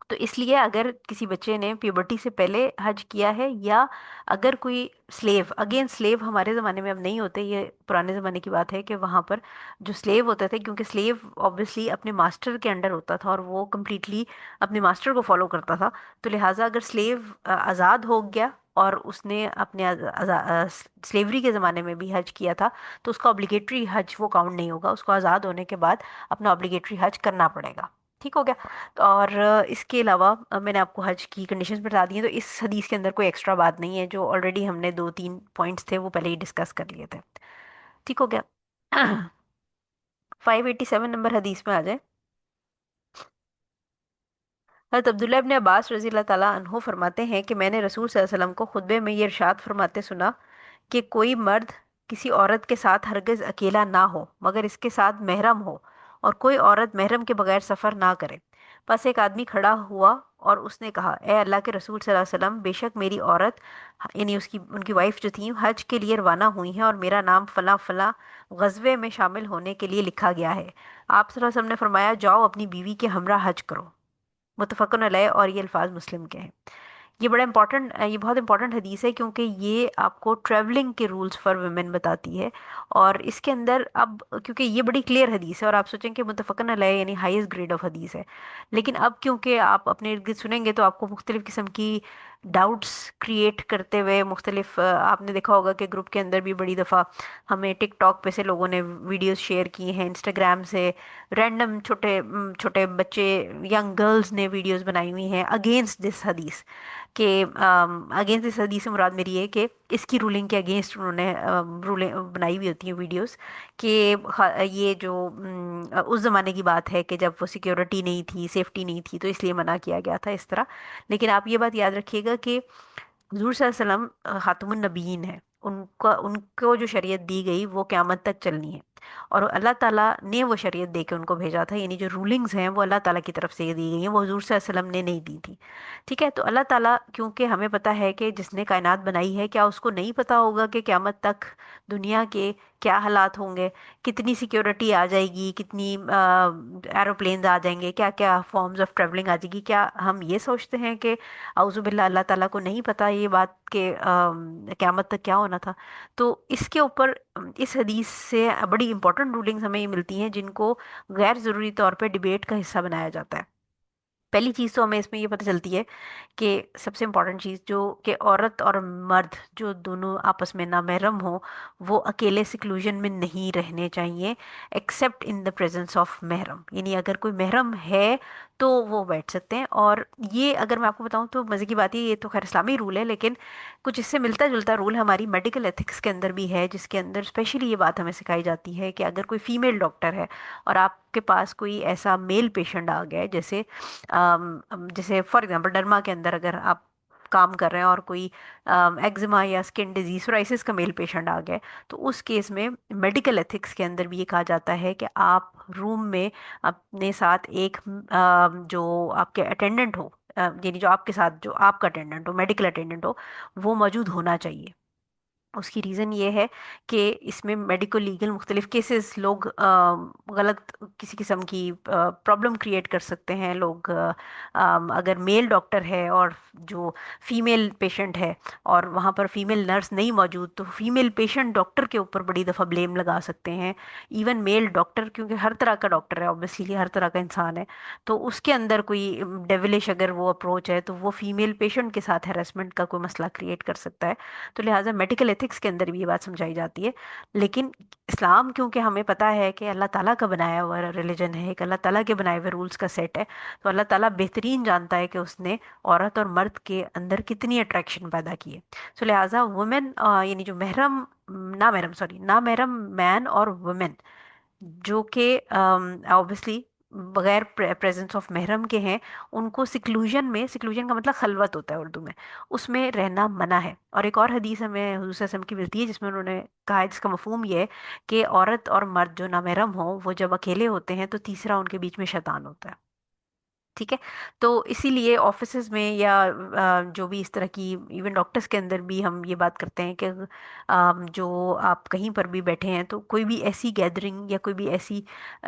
तो इसलिए अगर किसी बच्चे ने प्यूबर्टी से पहले हज किया है, या अगर कोई स्लेव, अगेन स्लेव हमारे ज़माने में अब नहीं होते, ये पुराने ज़माने की बात है कि वहाँ पर जो स्लेव होते थे, क्योंकि स्लेव ऑब्वियसली अपने मास्टर के अंडर होता था और वो कम्प्लीटली अपने मास्टर को फॉलो करता था, तो लिहाजा अगर स्लेव आज़ाद हो गया और उसने अपने स्लेवरी के ज़माने में भी हज किया था तो उसका ऑब्लिगेटरी हज वो काउंट नहीं होगा, उसको आज़ाद होने के बाद अपना ऑब्लिगेटरी हज करना पड़ेगा। ठीक हो गया। तो और इसके अलावा मैंने आपको हज की कंडीशंस बता दी हैं, तो इस हदीस के अंदर कोई एक्स्ट्रा बात नहीं है, जो ऑलरेडी हमने दो तीन पॉइंट्स थे वो पहले ही डिस्कस कर लिए थे। ठीक हो गया। 587 नंबर हदीस में आ जाए। हज़रत अब्दुल्ला इब्ने अब्बास रज़ी अल्लाह ताला अन्हो फरमाते हैं कि मैंने रसूल सल्लल्लाहु अलैहि वसल्लम को खुतबे में ये इरशाद फरमाते सुना कि कोई मर्द किसी औरत के साथ हरगिज अकेला ना हो मगर इसके साथ महरम हो, और कोई औरत महरम के बगैर सफ़र ना करे। बस एक आदमी खड़ा हुआ और उसने कहा, ए अल्लाह के रसूल सल्लल्लाहु अलैहि वसल्लम, बेशक मेरी औरत यानी उसकी उनकी वाइफ जो थी हज के लिए रवाना हुई हैं और मेरा नाम फ़लाँ फ़लाँ गज़वे में शामिल होने के लिए लिखा गया है। आप सल्लल्लाहु अलैहि वसल्लम ने फरमाया, जाओ अपनी बीवी के हमरा हज करो। मुतफ़क़ुन अलैह, और ये अल्फाज मुस्लिम के हैं। ये बहुत इंपॉर्टेंट हदीस है क्योंकि ये आपको ट्रैवलिंग के रूल्स फॉर वुमेन बताती है। और इसके अंदर अब क्योंकि ये बड़ी क्लियर हदीस है और आप सोचें कि मुतफ़क़न अलैह यानी हाईएस्ट ग्रेड ऑफ हदीस है, लेकिन अब क्योंकि आप अपने इर्द गिर्द सुनेंगे तो आपको मुख्तलिफ किस्म की डाउट्स क्रिएट करते हुए मुख्तलिफ आपने देखा होगा कि ग्रुप के अंदर भी बड़ी दफ़ा हमें टिकटॉक पे से लोगों ने वीडियोस शेयर की हैं, इंस्टाग्राम से रैंडम छोटे छोटे बच्चे, यंग गर्ल्स ने वीडियोस बनाई हुई हैं अगेंस्ट दिस हदीस के। अगेंस्ट दिस हदीस से मुराद मेरी है कि इसकी रूलिंग के अगेंस्ट उन्होंने रूलिंग बनाई हुई होती हैं वीडियोस कि ये जो उस ज़माने की बात है कि जब वो सिक्योरिटी नहीं थी, सेफ्टी नहीं थी, तो इसलिए मना किया गया था इस तरह। लेकिन आप ये बात याद रखिएगा कि हुजूर सल्लल्लाहु अलैहि वसल्लम खातमुन नबीयीन है, उनका उनको जो शरीयत दी गई वो क़यामत तक चलनी है, और अल्लाह ताला ने वो शरीयत दे के उनको भेजा था, यानी जो रूलिंग्स हैं वो अल्लाह ताला की तरफ से दी गई हैं, वो हुजूर सल्लल्लाहु अलैहि वसल्लम ने नहीं दी थी। ठीक है, तो अल्लाह ताला क्योंकि हमें पता है कि जिसने कायनात बनाई है, क्या उसको नहीं पता होगा कि क़यामत तक दुनिया के क्या हालात होंगे, कितनी सिक्योरिटी आ जाएगी, कितनी एरोप्लेन आ जाएंगे, क्या क्या फॉर्म्स ऑफ ट्रेवलिंग आ जाएगी। क्या हम ये सोचते हैं कि आउज़ुबिल्लाह अल्लाह ताला को नहीं पता ये बात कि क़यामत तक क्या होना था। तो इसके ऊपर इस हदीस से बड़ी इंपॉर्टेंट रूलिंग्स हमें ये मिलती हैं जिनको गैर ज़रूरी तौर पे डिबेट का हिस्सा बनाया जाता है। पहली चीज़ तो हमें इसमें ये पता चलती है कि सबसे इम्पॉर्टेंट चीज़ जो कि औरत और मर्द जो दोनों आपस में नामहरम हो वो अकेले सिक्लूजन में नहीं रहने चाहिए except in the presence of महरम। यानी अगर कोई महरम है तो वो बैठ सकते हैं। और ये अगर मैं आपको बताऊं तो मज़े की बात है, ये तो खैर इस्लामी रूल है, लेकिन कुछ इससे मिलता जुलता रूल हमारी मेडिकल एथिक्स के अंदर भी है, जिसके अंदर स्पेशली ये बात हमें सिखाई जाती है कि अगर कोई फीमेल डॉक्टर है और आपके पास कोई ऐसा मेल पेशेंट आ गया है, जैसे जैसे फॉर एग्जांपल डर्मा के अंदर अगर आप काम कर रहे हैं और कोई एक्जिमा या स्किन डिजीज सोराइसिस का मेल पेशेंट आ गया है, तो उस केस में मेडिकल एथिक्स के अंदर भी ये कहा जाता है कि आप रूम में अपने साथ एक जो आपके अटेंडेंट हो, यानी जो आपके साथ जो आपका अटेंडेंट हो, मेडिकल अटेंडेंट हो, वो मौजूद होना चाहिए। उसकी रीज़न ये है कि इसमें मेडिको लीगल मुख्तलिफ केसेस लोग गलत किसी किस्म की प्रॉब्लम क्रिएट कर सकते हैं लोग। अगर मेल डॉक्टर है और जो फीमेल पेशेंट है और वहाँ पर फीमेल नर्स नहीं मौजूद, तो फीमेल पेशेंट डॉक्टर के ऊपर बड़ी दफ़ा ब्लेम लगा सकते हैं। इवन मेल डॉक्टर, क्योंकि हर तरह का डॉक्टर है, ऑब्वियसली हर तरह का इंसान है, तो उसके अंदर कोई डेविलिश अगर वो अप्रोच है तो वो फीमेल पेशेंट के साथ हेरासमेंट का कोई मसला क्रिएट कर सकता है। तो लिहाजा मेडिकल एथिक्स के अंदर भी ये बात समझाई जाती है। लेकिन इस्लाम, क्योंकि हमें पता है कि अल्लाह ताला का बनाया हुआ रिलीजन है, एक अल्लाह ताला के बनाए हुए रूल्स का सेट है, तो अल्लाह ताला बेहतरीन जानता है कि उसने औरत और मर्द के अंदर कितनी अट्रैक्शन पैदा की है। सो लिहाजा वुमेन, यानी जो महरम, ना महरम सॉरी ना महरम मैन और वुमेन, जो कि ऑब्वियसली बगैर प्रेजेंस ऑफ महरम के हैं, उनको सिक्लूजन में, सिक्लूजन का मतलब खलवत होता है उर्दू में, उसमें रहना मना है। और एक और हदीस हमें हुजूर सल्लल्लाहु अलैहि वसल्लम की मिलती है जिसमें उन्होंने कहा है, जिसका मफहूम ये है कि औरत और मर्द जो नामहरम हो वो जब अकेले होते हैं तो तीसरा उनके बीच में शैतान होता है। ठीक है। तो इसीलिए ऑफिसेज में या जो भी इस तरह की, इवन डॉक्टर्स के अंदर भी हम ये बात करते हैं कि जो आप कहीं पर भी बैठे हैं तो कोई भी ऐसी गैदरिंग या कोई भी ऐसी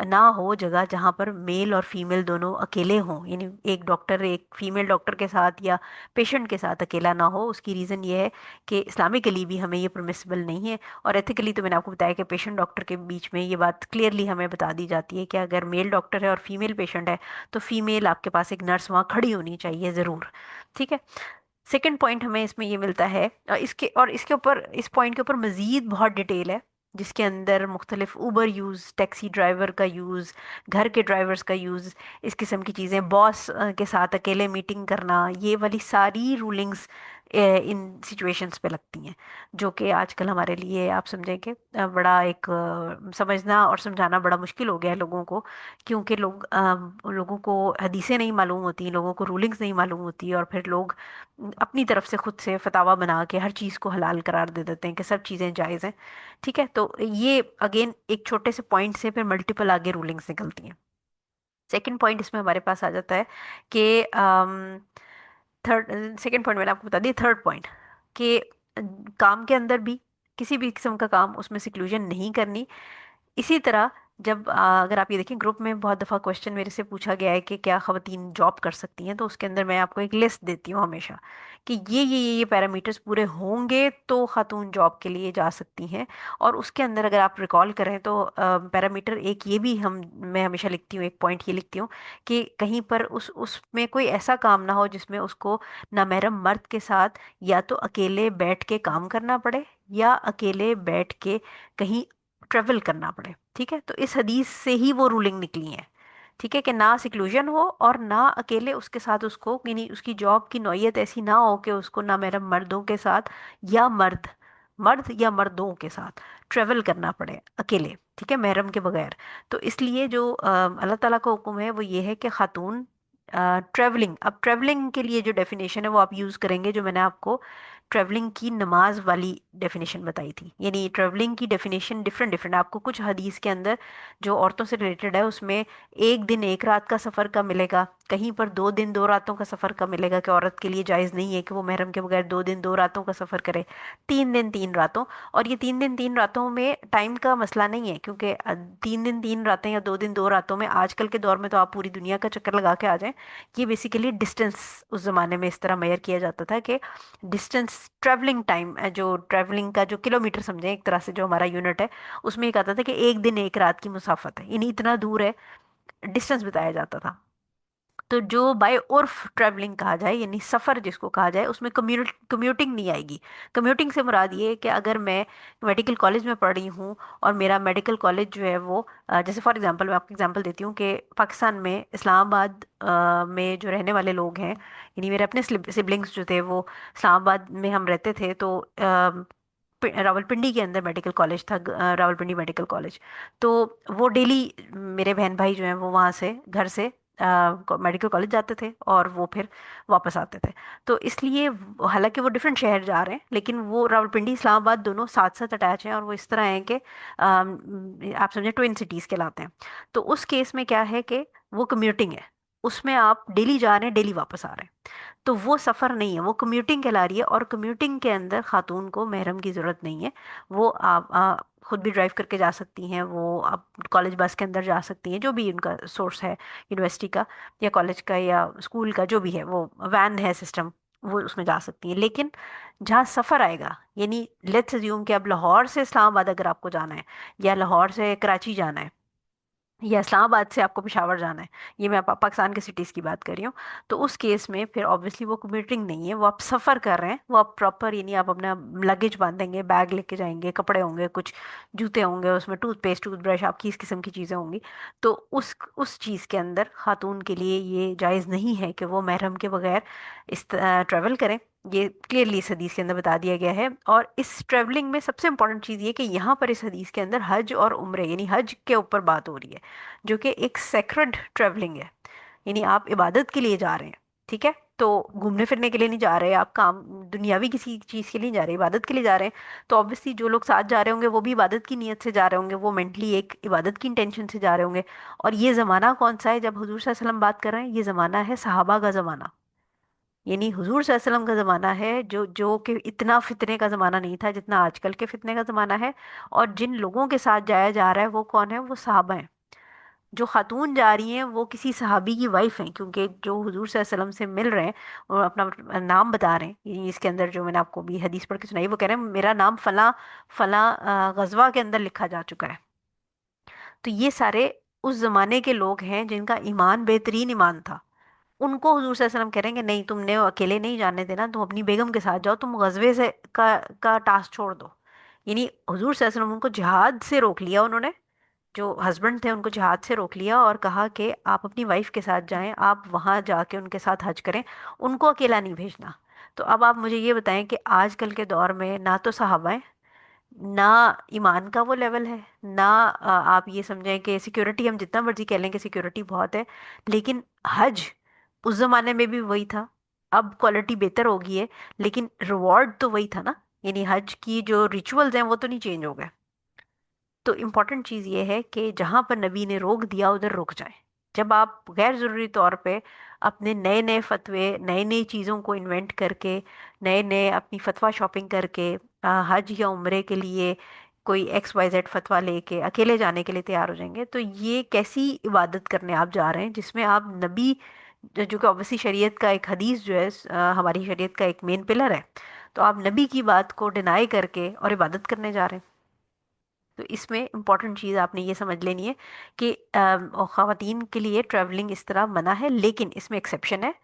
ना हो जगह जहाँ पर मेल और फीमेल दोनों अकेले हों, यानी एक डॉक्टर एक फीमेल डॉक्टर के साथ या पेशेंट के साथ अकेला ना हो। उसकी रीज़न ये है कि इस्लामिकली भी हमें ये परमिसिबल नहीं है, और एथिकली तो मैंने आपको बताया कि पेशेंट डॉक्टर के बीच में ये बात क्लियरली हमें बता दी जाती है कि अगर मेल डॉक्टर है और फीमेल पेशेंट है तो फीमेल आपके पास एक नर्स वहाँ खड़ी होनी चाहिए ज़रूर। ठीक है। सेकंड पॉइंट हमें इसमें ये मिलता है, इसके ऊपर, इस पॉइंट के ऊपर मज़ीद बहुत डिटेल है, जिसके अंदर मुख्तलिफ ऊबर यूज़, टैक्सी ड्राइवर का यूज़, घर के ड्राइवर्स का यूज़, इस किस्म की चीज़ें, बॉस के साथ अकेले मीटिंग करना, ये वाली सारी रूलिंग्स इन सिचुएशंस पे लगती हैं, जो कि आजकल हमारे लिए आप समझें कि बड़ा एक समझना और समझाना बड़ा मुश्किल हो गया है लोगों को, क्योंकि लोगों को हदीसें नहीं मालूम होती, लोगों को रूलिंग्स नहीं मालूम होती, और फिर लोग अपनी तरफ से खुद से फतावा बना के हर चीज़ को हलाल करार दे देते हैं कि सब चीज़ें जायज़ हैं। ठीक है। तो ये अगेन एक छोटे से पॉइंट से फिर मल्टीपल आगे रूलिंग्स निकलती हैं। सेकंड पॉइंट इसमें हमारे पास आ जाता है कि थर्ड सेकंड पॉइंट मैंने आपको बता दिया। थर्ड पॉइंट कि काम के अंदर भी किसी भी किस्म का काम उसमें सिक्लूजन नहीं करनी। इसी तरह जब अगर आप ये देखें, ग्रुप में बहुत दफ़ा क्वेश्चन मेरे से पूछा गया है कि क्या ख़वातीन जॉब कर सकती हैं, तो उसके अंदर मैं आपको एक लिस्ट देती हूँ हमेशा कि ये पैरामीटर्स पूरे होंगे तो खातून जॉब के लिए जा सकती हैं। और उसके अंदर अगर आप रिकॉल करें तो पैरामीटर एक ये भी हम मैं हमेशा लिखती हूँ, एक पॉइंट ये लिखती हूँ कि कहीं पर उसमें कोई ऐसा काम ना हो जिसमें उसको नामहरम मर्द के साथ या तो अकेले बैठ के काम करना पड़े या अकेले बैठ के कहीं ट्रेवल करना पड़े। ठीक है। तो इस हदीस से ही वो रूलिंग निकली है। ठीक है, कि ना सिक्लूजन हो और ना अकेले उसके साथ उसको, यानी उसकी जॉब की नौयत ऐसी ना हो कि उसको ना मेरे मर्दों के साथ या मर्द मर्द या मर्दों के साथ ट्रेवल करना पड़े अकेले। ठीक है, महरम के बगैर। तो इसलिए जो अल्लाह ताला का हुक्म है वो ये है कि खातून ट्रेवलिंग, अब ट्रेवलिंग के लिए जो डेफिनेशन है वो आप यूज़ करेंगे जो मैंने आपको ट्रेवलिंग की नमाज वाली डेफिनेशन बताई थी। यानी ट्रेवलिंग की डेफिनेशन डिफरेंट डिफरेंट आपको कुछ हदीस के अंदर जो औरतों से रिलेटेड है उसमें एक दिन एक रात का सफ़र का मिलेगा, कहीं पर 2 दिन 2 रातों का सफ़र का मिलेगा कि औरत के लिए जायज़ नहीं है कि वो महरम के बगैर 2 दिन 2 रातों का सफ़र करे। 3 दिन 3 रातों, और ये 3 दिन 3 रातों में टाइम का मसला नहीं है, क्योंकि 3 दिन 3 रातें या 2 दिन 2 रातों में आजकल के दौर में तो आप पूरी दुनिया का चक्कर लगा के आ जाएं। ये बेसिकली डिस्टेंस उस ज़माने में इस तरह मेजर किया जाता था कि डिस्टेंस, ट्रैवलिंग टाइम, जो ट्रैवलिंग का जो किलोमीटर समझें एक तरह से जो हमारा यूनिट है, उसमें ये कहता था कि एक दिन एक रात की मुसाफत है, यानी इतना दूर है, डिस्टेंस बताया जाता था। तो जो बाय उर्फ ट्रैवलिंग कहा जाए, यानी सफ़र जिसको कहा जाए, उसमें कम्यूटिंग नहीं आएगी। कम्यूटिंग से मुराद ये है कि अगर मैं मेडिकल कॉलेज में पढ़ रही हूँ और मेरा मेडिकल कॉलेज जो है वो जैसे फॉर एग्जांपल मैं आपको एग्जांपल देती हूँ कि पाकिस्तान में इस्लामाबाद में जो रहने वाले लोग हैं, यानी मेरे अपने सिबलिंग्स जो थे वो इस्लामाबाद में हम रहते थे, तो रावलपिंडी के अंदर मेडिकल कॉलेज था, रावलपिंडी मेडिकल कॉलेज। तो वो डेली मेरे बहन भाई जो हैं वो वहाँ से घर से मेडिकल कॉलेज जाते थे और वो फिर वापस आते थे। तो इसलिए हालांकि वो डिफरेंट शहर जा रहे हैं, लेकिन वो रावलपिंडी इस्लामाबाद दोनों साथ साथ अटैच हैं, और वो इस तरह हैं कि आप समझे ट्विन सिटीज़ कहलाते हैं। तो उस केस में क्या है कि वो कम्यूटिंग है, उसमें आप डेली जा रहे हैं डेली वापस आ रहे हैं, तो वो सफ़र नहीं है, वो कम्यूटिंग कहला रही है। और कम्यूटिंग के अंदर खातून को महरम की ज़रूरत नहीं है। वो आप खुद भी ड्राइव करके जा सकती हैं, वो आप कॉलेज बस के अंदर जा सकती हैं, जो भी उनका सोर्स है यूनिवर्सिटी का या कॉलेज का या स्कूल का, जो भी है वो वैन है सिस्टम, वो उसमें जा सकती हैं। लेकिन जहाँ सफ़र आएगा, यानी लेट्स अज्यूम कि अब लाहौर से इस्लामाबाद अगर आपको जाना है, या लाहौर से कराची जाना है, या इस्लामाबाद से आपको पेशावर जाना है, ये मैं पाकिस्तान के सिटीज़ की बात कर रही हूँ, तो उस केस में फिर ऑब्वियसली वो कम्यूटिंग नहीं है, वो आप सफ़र कर रहे हैं, वो आप प्रॉपर, यानी आप अपना लगेज बांधेंगे, बैग लेके जाएंगे, कपड़े होंगे, कुछ जूते होंगे, उसमें टूथपेस्ट टूथब्रश आपकी इस किस्म की चीज़ें होंगी। तो उस चीज़ के अंदर खातून के लिए ये जायज़ नहीं है कि वो महरम के बगैर इस ट्रैवल करें। ये क्लियरली इस हदीस के अंदर बता दिया गया है। और इस ट्रैवलिंग में सबसे इंपॉर्टेंट चीज़ ये कि यहाँ पर इस हदीस के अंदर हज और उम्रे, यानी हज के ऊपर बात हो रही है, जो कि एक सेक्रेड ट्रैवलिंग है, यानी आप इबादत के लिए जा रहे हैं। ठीक है, तो घूमने फिरने के लिए नहीं जा रहे, आप काम दुनियावी किसी चीज़ के लिए नहीं जा रहे, इबादत के लिए जा रहे हैं। तो ऑब्वियसली जो लोग साथ जा रहे होंगे वो भी इबादत की नीयत से जा रहे होंगे, वो मेंटली एक इबादत की इंटेंशन से जा रहे होंगे। और ये ज़माना कौन सा है जब हुजूर सल्लल्लाहु अलैहि वसल्लम बात कर रहे हैं? ये ज़माना है सहाबा का ज़माना, यानी हुजूर सल्लल्लाहु अलैहि वसल्लम का ज़माना है, जो जो कि इतना फितने का ज़माना नहीं था जितना आजकल के फितने का ज़माना है। और जिन लोगों के साथ जाया जा रहा है वो कौन है? वो सहाबा हैं। जो खातून जा रही हैं वो किसी सहाबी की वाइफ हैं, क्योंकि जो हुजूर सल्लल्लाहु अलैहि वसल्लम से मिल रहे हैं और अपना नाम बता रहे हैं, ये इसके अंदर जो मैंने आपको भी हदीस पढ़ के सुनाई, वो कह रहे हैं मेरा नाम फला फला गजवा के अंदर लिखा जा चुका है। तो ये सारे उस जमाने के लोग हैं जिनका ईमान बेहतरीन ईमान था। उनको हुजूर सल्लल्लाहु अलैहि वसल्लम कहेंगे नहीं, तुमने अकेले नहीं जाने देना, तुम अपनी बेगम के साथ जाओ, तुम गजवे से का टास्क छोड़ दो। यानी हुजूर सल्लल्लाहु अलैहि वसल्लम उनको जिहाद से रोक लिया, उन्होंने जो हस्बैंड थे उनको जिहाद से रोक लिया और कहा कि आप अपनी वाइफ के साथ जाएं, आप वहां जाके उनके साथ हज करें, उनको अकेला नहीं भेजना। तो अब आप मुझे ये बताएं कि आजकल के दौर में ना तो सहाबा हैं, ना ईमान का वो लेवल है, ना आप ये समझें कि सिक्योरिटी, हम जितना मर्जी कह लें कि सिक्योरिटी बहुत है, लेकिन हज उस जमाने में भी वही था। अब क्वालिटी बेहतर हो गई है, लेकिन रिवॉर्ड तो वही था ना, यानी हज की जो रिचुअल्स हैं वो तो नहीं चेंज हो गए। तो इम्पॉर्टेंट चीज़ ये है कि जहाँ पर नबी ने रोक दिया उधर रुक जाए। जब आप गैर ज़रूरी तौर पे अपने नए नए फतवे, नई नई चीज़ों को इन्वेंट करके, नए नए अपनी फतवा शॉपिंग करके हज या उम्रे के लिए कोई XYZ फतवा लेके अकेले जाने के लिए तैयार हो जाएंगे, तो ये कैसी इबादत करने आप जा रहे हैं जिसमें आप नबी, जो कि ऑब्वियसली शरीयत का एक हदीस जो है हमारी शरीयत का एक मेन पिलर है, तो आप नबी की बात को डिनाई करके और इबादत करने जा रहे हैं। तो इसमें इम्पॉर्टेंट चीज़ आपने ये समझ लेनी है कि ख़वातीन के लिए ट्रैवलिंग इस तरह मना है, लेकिन इसमें एक्सेप्शन है।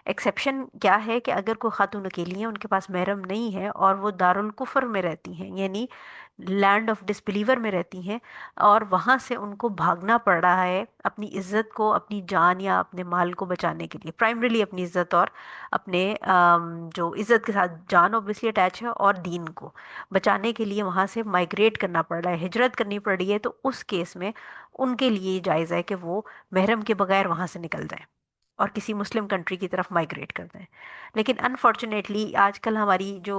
एक्सेप्शन क्या है कि अगर कोई खातून अकेली है, उनके पास महरम नहीं है और वो दारुल कुफर में रहती हैं, यानी लैंड ऑफ डिसबिलीवर में रहती हैं, और वहाँ से उनको भागना पड़ रहा है अपनी इज्जत को, अपनी जान या अपने माल को बचाने के लिए, प्राइमरीली अपनी इज्जत और अपने जो इज्जत के साथ जान ऑब्वियसली अटैच है, और दीन को बचाने के लिए वहाँ से माइग्रेट करना पड़ रहा है, हिजरत करनी पड़ रही है, तो उस केस में उनके लिए जायज़ है कि वो महरम के बगैर वहाँ से निकल जाएं और किसी मुस्लिम कंट्री की तरफ माइग्रेट कर दें। लेकिन अनफॉर्चुनेटली आजकल हमारी जो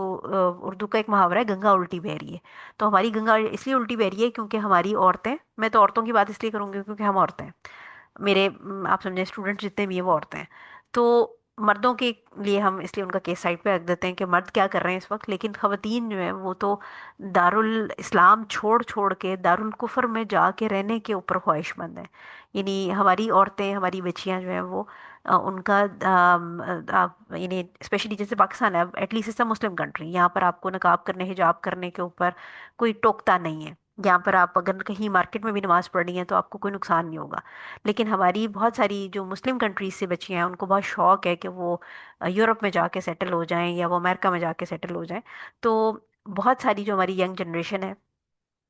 उर्दू का एक मुहावरा है, गंगा उल्टी बह रही है। तो हमारी गंगा इसलिए उल्टी बह रही है क्योंकि हमारी औरतें, मैं तो औरतों की बात इसलिए करूँगी क्योंकि हम औरतें हैं, मेरे आप समझे स्टूडेंट जितने भी हैं वो औरतें हैं। तो मर्दों के लिए हम इसलिए उनका केस साइड पे रख देते हैं कि मर्द क्या कर रहे हैं इस वक्त, लेकिन खवातीन जो है वो तो दारुल इस्लाम छोड़ छोड़ के दारुल कुफर में जाके रहने के ऊपर ख्वाहिशमंद है। यानी हमारी औरतें, हमारी बच्चियां जो हैं वो उनका यानी स्पेशली जैसे पाकिस्तान है, at least it's a Muslim country, यहाँ पर आपको नकाब करने, हिजाब करने के ऊपर कोई टोकता नहीं है। यहाँ پر آپ اگر کہیں مارکیٹ میں بھی نماز پڑھ رہی ہیں تو آپ کو کوئی نقصان نہیں ہوگا. لیکن ہماری بہت ساری جو مسلم کنٹریز سے بچی ہیں ان کو بہت شوق ہے کہ وہ یورپ میں جا کے سیٹل ہو جائیں یا وہ امریکہ میں جا کے سیٹل ہو جائیں. تو بہت ساری جو ہماری ینگ جنریشن ہے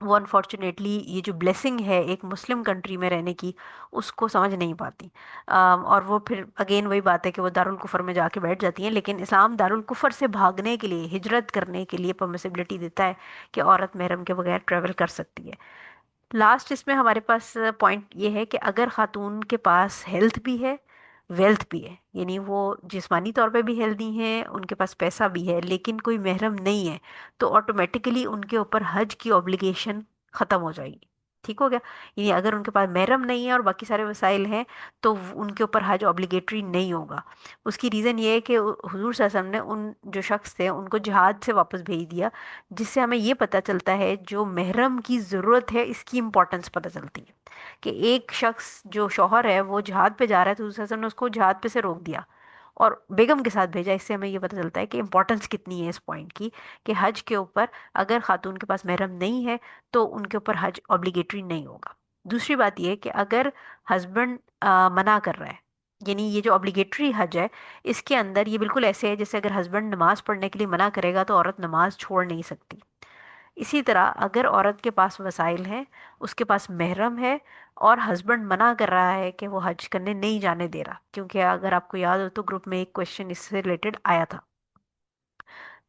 وہ انفارچونیٹلی یہ جو بلیسنگ ہے ایک مسلم کنٹری میں رہنے کی اس کو سمجھ نہیں پاتی. اور وہ پھر اگین وہی بات ہے کہ وہ دارالکفر میں جا کے بیٹھ جاتی ہیں. لیکن اسلام دارالکفر سے بھاگنے کے لیے ہجرت کرنے کے لیے پرمسبلٹی دیتا ہے کہ عورت محرم کے بغیر ٹریول کر سکتی ہے. لاسٹ اس میں ہمارے پاس پوائنٹ یہ ہے کہ اگر خاتون کے پاس ہیلتھ بھی ہے ویلتھ بھی ہے، یعنی وہ جسمانی طور پہ بھی ہیلدی ہیں، ان کے پاس پیسہ بھی ہے، لیکن کوئی محرم نہیں ہے، تو آٹومیٹیکلی ان کے اوپر حج کی obligation ختم ہو جائے گی. ٹھیک ہو گیا؟ یعنی اگر ان کے پاس محرم نہیں ہے اور باقی سارے وسائل ہیں تو ان کے اوپر حج obligatory نہیں ہوگا. اس کی ریزن یہ ہے کہ حضور صلی اللہ علیہ وسلم نے ان جو شخص تھے ان کو جہاد سے واپس بھیج دیا، جس سے ہمیں یہ پتہ چلتا ہے جو محرم کی ضرورت ہے اس کی امپورٹنس پتہ چلتی ہے. کہ ایک شخص جو شوہر ہے وہ جہاد پہ جا رہا ہے تو حضور صلی اللہ علیہ وسلم نے اس کو جہاد پہ سے روک دیا اور بیگم کے ساتھ بھیجا. اس سے ہمیں یہ پتہ چلتا ہے کہ امپورٹنس کتنی ہے اس پوائنٹ کی کہ حج کے اوپر اگر خاتون کے پاس محرم نہیں ہے تو ان کے اوپر حج obligatory نہیں ہوگا. دوسری بات یہ ہے کہ اگر ہسبینڈ منع کر رہا ہے، یعنی یہ جو obligatory حج ہے اس کے اندر یہ بالکل ایسے ہے جیسے اگر ہسبینڈ نماز پڑھنے کے لیے منع کرے گا تو عورت نماز چھوڑ نہیں سکتی. اسی طرح اگر عورت کے پاس وسائل ہیں، اس کے پاس محرم ہے اور ہسبینڈ منع کر رہا ہے کہ وہ حج کرنے نہیں جانے دے رہا، کیونکہ اگر آپ کو یاد ہو تو گروپ میں ایک کوشچن اس سے ریلیٹڈ آیا تھا،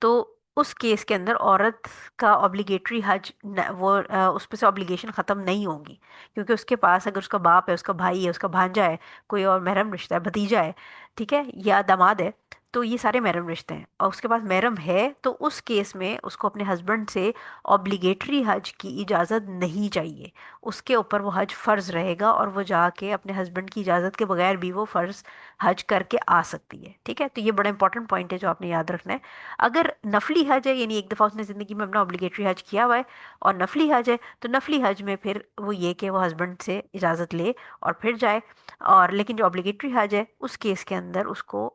تو اس کیس کے اندر عورت کا obligatory حج اس پہ سے obligation ختم نہیں ہوگی. کیونکہ اس کے پاس اگر اس کا باپ ہے، اس کا بھائی ہے، اس کا بھانجا ہے، کوئی اور محرم رشتہ ہے، بھتیجا ہے، ٹھیک ہے، یا داماد ہے، تو یہ سارے محرم رشتے ہیں اور اس کے پاس محرم ہے تو اس کیس میں اس کو اپنے ہسبینڈ سے obligatory حج کی اجازت نہیں چاہیے. اس کے اوپر وہ حج فرض رہے گا اور وہ جا کے اپنے ہسبینڈ کی اجازت کے بغیر بھی وہ فرض حج کر کے آ سکتی ہے. ٹھیک ہے، تو یہ بڑا امپورٹنٹ پوائنٹ ہے جو آپ نے یاد رکھنا ہے. اگر نفلی حج ہے، یعنی ایک دفعہ اس نے زندگی میں اپنا obligatory حج کیا ہوا ہے اور نفلی حج ہے، تو نفلی حج میں پھر وہ یہ کہ وہ ہسبینڈ سے اجازت لے اور پھر جائے. اور لیکن جو obligatory حج ہے اس کیس کے اندر اس کو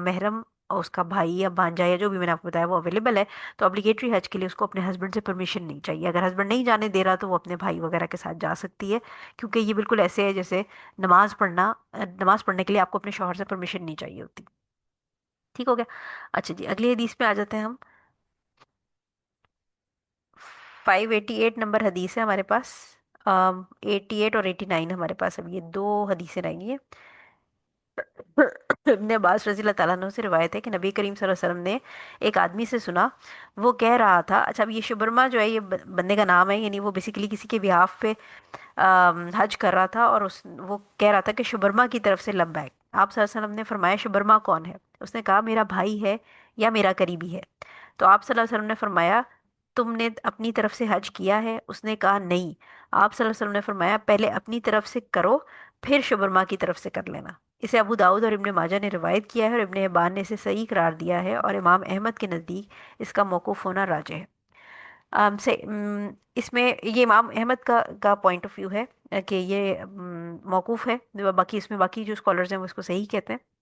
محرم اور اس کا بھائی یا بھانجا یا جو بھی میں نے آپ کو بتایا وہ اویلیبل ہے. تو obligatory حج کے لیے اس کو اپنے ہسبینڈ سے پرمیشن نہیں چاہیے. اگر ہسبینڈ نہیں جانے دے رہا تو وہ اپنے بھائی وغیرہ کے ساتھ جا سکتی ہے، کیونکہ یہ بالکل ایسے ہے جیسے نماز پڑھنے کے لیے آپ کو اپنے شوہر سے پرمیشن نہیں چاہیے ہوتی. ٹھیک ہو گیا؟ اچھا جی، اگلی حدیث پہ آ جاتے ہیں ہم. 588 نمبر حدیث ہے ہمارے پاس. 88 اور 89 ہمارے پاس اب یہ دو حدیثیں رہیں گی. ابن عباس رضی اللہ تعالیٰ عنہ سے روایت ہے کہ نبی کریم صلی اللہ علیہ وسلم نے ایک آدمی سے سنا، وہ کہہ رہا تھا. اچھا، اب یہ شبرما جو ہے یہ بندے کا نام ہے، یعنی وہ بیسیکلی کسی کے بیہاف پہ حج کر رہا تھا اور وہ کہہ رہا تھا کہ شبرما کی طرف سے لبیک. آپ صلی اللہ علیہ وسلم نے فرمایا شبرما کون ہے؟ اس نے کہا میرا بھائی ہے یا میرا قریبی ہے. تو آپ صلی اللہ علیہ وسلم نے فرمایا تم نے اپنی طرف سے حج کیا ہے؟ اس نے کہا نہیں. آپ صلی اللہ علیہ وسلم نے فرمایا پہلے اپنی طرف سے کرو پھر شبرما کی طرف سے کر لینا. اسے ابو داؤد اور ابن ماجہ نے روایت کیا ہے اور ابن حبان نے اسے صحیح قرار دیا ہے اور امام احمد کے نزدیک اس کا موقوف ہونا راجح ہے. اس میں یہ امام احمد کا پوائنٹ آف ویو ہے کہ یہ موقوف ہے. باقی اس میں باقی جو اسکالرز ہیں وہ اس کو صحیح کہتے ہیں.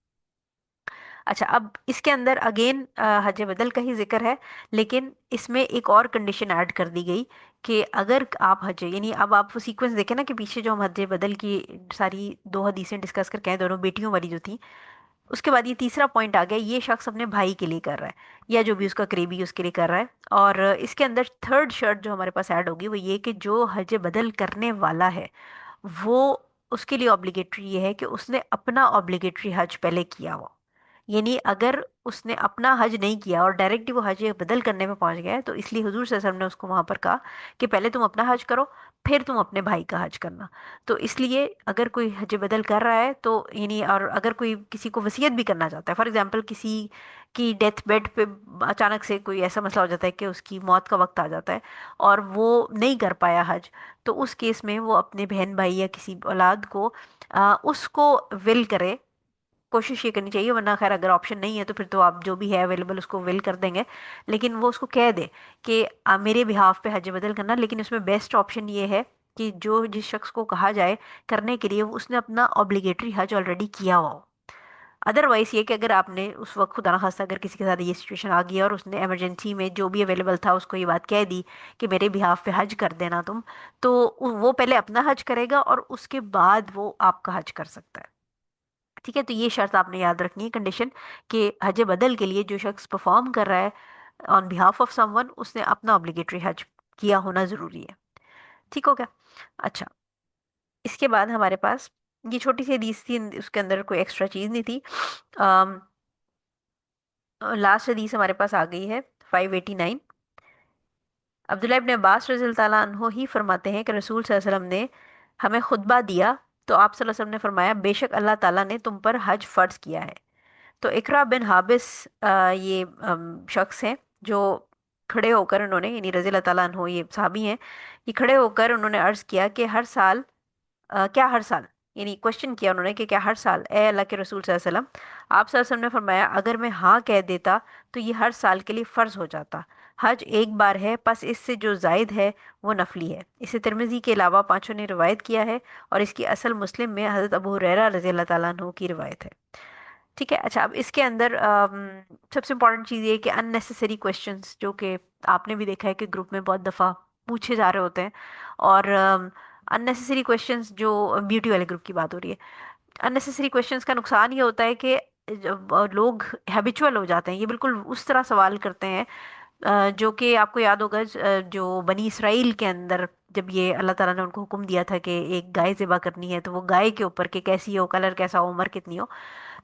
اچھا، اب اس کے اندر اگین حج بدل کا ہی ذکر ہے، لیکن اس میں ایک اور کنڈیشن ایڈ کر دی گئی کہ اگر آپ حج، یعنی اب آپ وہ سیکوینس دیکھیں نا کہ پیچھے جو ہم حج بدل کی ساری دو حدیثیں ڈسکس کر کے آئے دونوں بیٹیوں والی جو تھی، اس کے بعد یہ تیسرا پوائنٹ آ گیا، یہ شخص اپنے بھائی کے لیے کر رہا ہے یا جو بھی اس کا قریبی اس کے لیے کر رہا ہے. اور اس کے اندر تھرڈ شرط جو ہمارے پاس ایڈ ہوگی وہ یہ کہ جو حج بدل کرنے والا ہے وہ اس کے لیے obligatory یہ ہے کہ اس نے اپنا obligatory حج پہلے کیا ہو. یعنی اگر اس نے اپنا حج نہیں کیا اور ڈائریکٹ وہ حج بدل کرنے میں پہنچ گیا ہے تو اس لیے حضور صلی اللہ علیہ وسلم نے اس کو وہاں پر کہا کہ پہلے تم اپنا حج کرو پھر تم اپنے بھائی کا حج کرنا. تو اس لیے اگر کوئی حج بدل کر رہا ہے تو یعنی، اور اگر کوئی کسی کو وصیت بھی کرنا چاہتا ہے، فار ایگزامپل کسی کی ڈیتھ بیڈ پہ اچانک سے کوئی ایسا مسئلہ ہو جاتا ہے کہ اس کی موت کا وقت آ جاتا ہے اور وہ نہیں کر پایا حج، تو اس کیس میں وہ اپنے بہن بھائی یا کسی اولاد کو اس کو ول کرے. کوشش یہ کرنی چاہیے، ورنہ خیر اگر آپشن نہیں ہے تو پھر تو آپ جو بھی ہے اویلیبل اس کو ول کر دیں گے. لیکن وہ اس کو کہہ دے کہ میرے بہاف پہ حج بدل کرنا. لیکن اس میں بیسٹ آپشن یہ ہے کہ جس شخص کو کہا جائے کرنے کے لیے اس نے اپنا obligatory حج آلریڈی کیا ہوا ہو. ادروائز یہ کہ اگر آپ نے اس وقت خدا نخواستہ اگر کسی کے ساتھ یہ سچویشن آ گئی اور اس نے ایمرجنسی میں جو بھی اویلیبل تھا اس کو یہ بات کہہ دی کہ میرے بہاف پہ حج کر دینا تم، تو وہ پہلے اپنا حج کرے گا اور اس کے بعد وہ آپ کا حج کر سکتا ہے. ٹھیک ہے، تو یہ شرط آپ نے یاد رکھنی ہے، کنڈیشن، کہ حج بدل کے لیے جو شخص پرفارم کر رہا ہے آن بہاف آف سم ون، اس نے اپنا obligatory حج کیا ہونا ضروری ہے. ٹھیک ہو گیا؟ اچھا، اس کے بعد ہمارے پاس یہ چھوٹی سی حدیث تھی، اس کے اندر کوئی ایکسٹرا چیز نہیں تھی. لاسٹ حدیث ہمارے پاس آ گئی ہے 589. عبداللہ ابن عباس رضی اللہ تعالیٰ عنہ ہی فرماتے ہیں کہ رسول صلی اللہ علیہ وسلم نے ہمیں خطبہ دیا تو آپ صلی اللہ علیہ وسلم نے فرمایا بے شک اللہ تعالیٰ نے تم پر حج فرض کیا ہے. تو اقرا بن حابس یہ شخص ہیں جو کھڑے ہو کر انہوں نے، یعنی رضی اللہ تعالیٰ عنہ یہ صحابی ہیں، یہ کھڑے ہو کر انہوں نے عرض کیا کہ ہر سال کیا ہر سال، یعنی کوشچن کیا انہوں نے کہ کیا ہر سال اے اللہ کے رسول صلی اللہ علیہ وسلم. آپ صلی اللہ علیہ وسلم نے فرمایا اگر میں ہاں کہہ دیتا تو یہ ہر سال کے لیے فرض ہو جاتا. حج ایک بار ہے، پس اس سے جو زائد ہے وہ نفلی ہے. اسے ترمذی کے علاوہ پانچوں نے روایت کیا ہے اور اس کی اصل مسلم میں حضرت ابو ہریرہ رضی اللہ تعالیٰ عنہ کی روایت ہے. ٹھیک ہے. اچھا، اب اس کے اندر سب سے امپورٹنٹ چیز یہ کہ ان نیسیسری کوشچنس جو کہ آپ نے بھی دیکھا ہے کہ گروپ میں بہت دفعہ پوچھے جا رہے ہوتے ہیں، اور ان نیسیسری کوشچنس جو بیوٹی والے گروپ کی بات ہو رہی ہے، ان نیسیسری کوشچنس کا نقصان یہ ہوتا ہے کہ جب لوگ ہیبیچول ہو جاتے ہیں، یہ بالکل اس طرح سوال کرتے ہیں جو کہ آپ کو یاد ہوگا جو بنی اسرائیل کے اندر جب یہ اللہ تعالیٰ نے ان کو حکم دیا تھا کہ ایک گائے ذبح کرنی ہے، تو وہ گائے کے اوپر کہ کیسی ہو، کلر کیسا ہو، عمر کتنی ہو،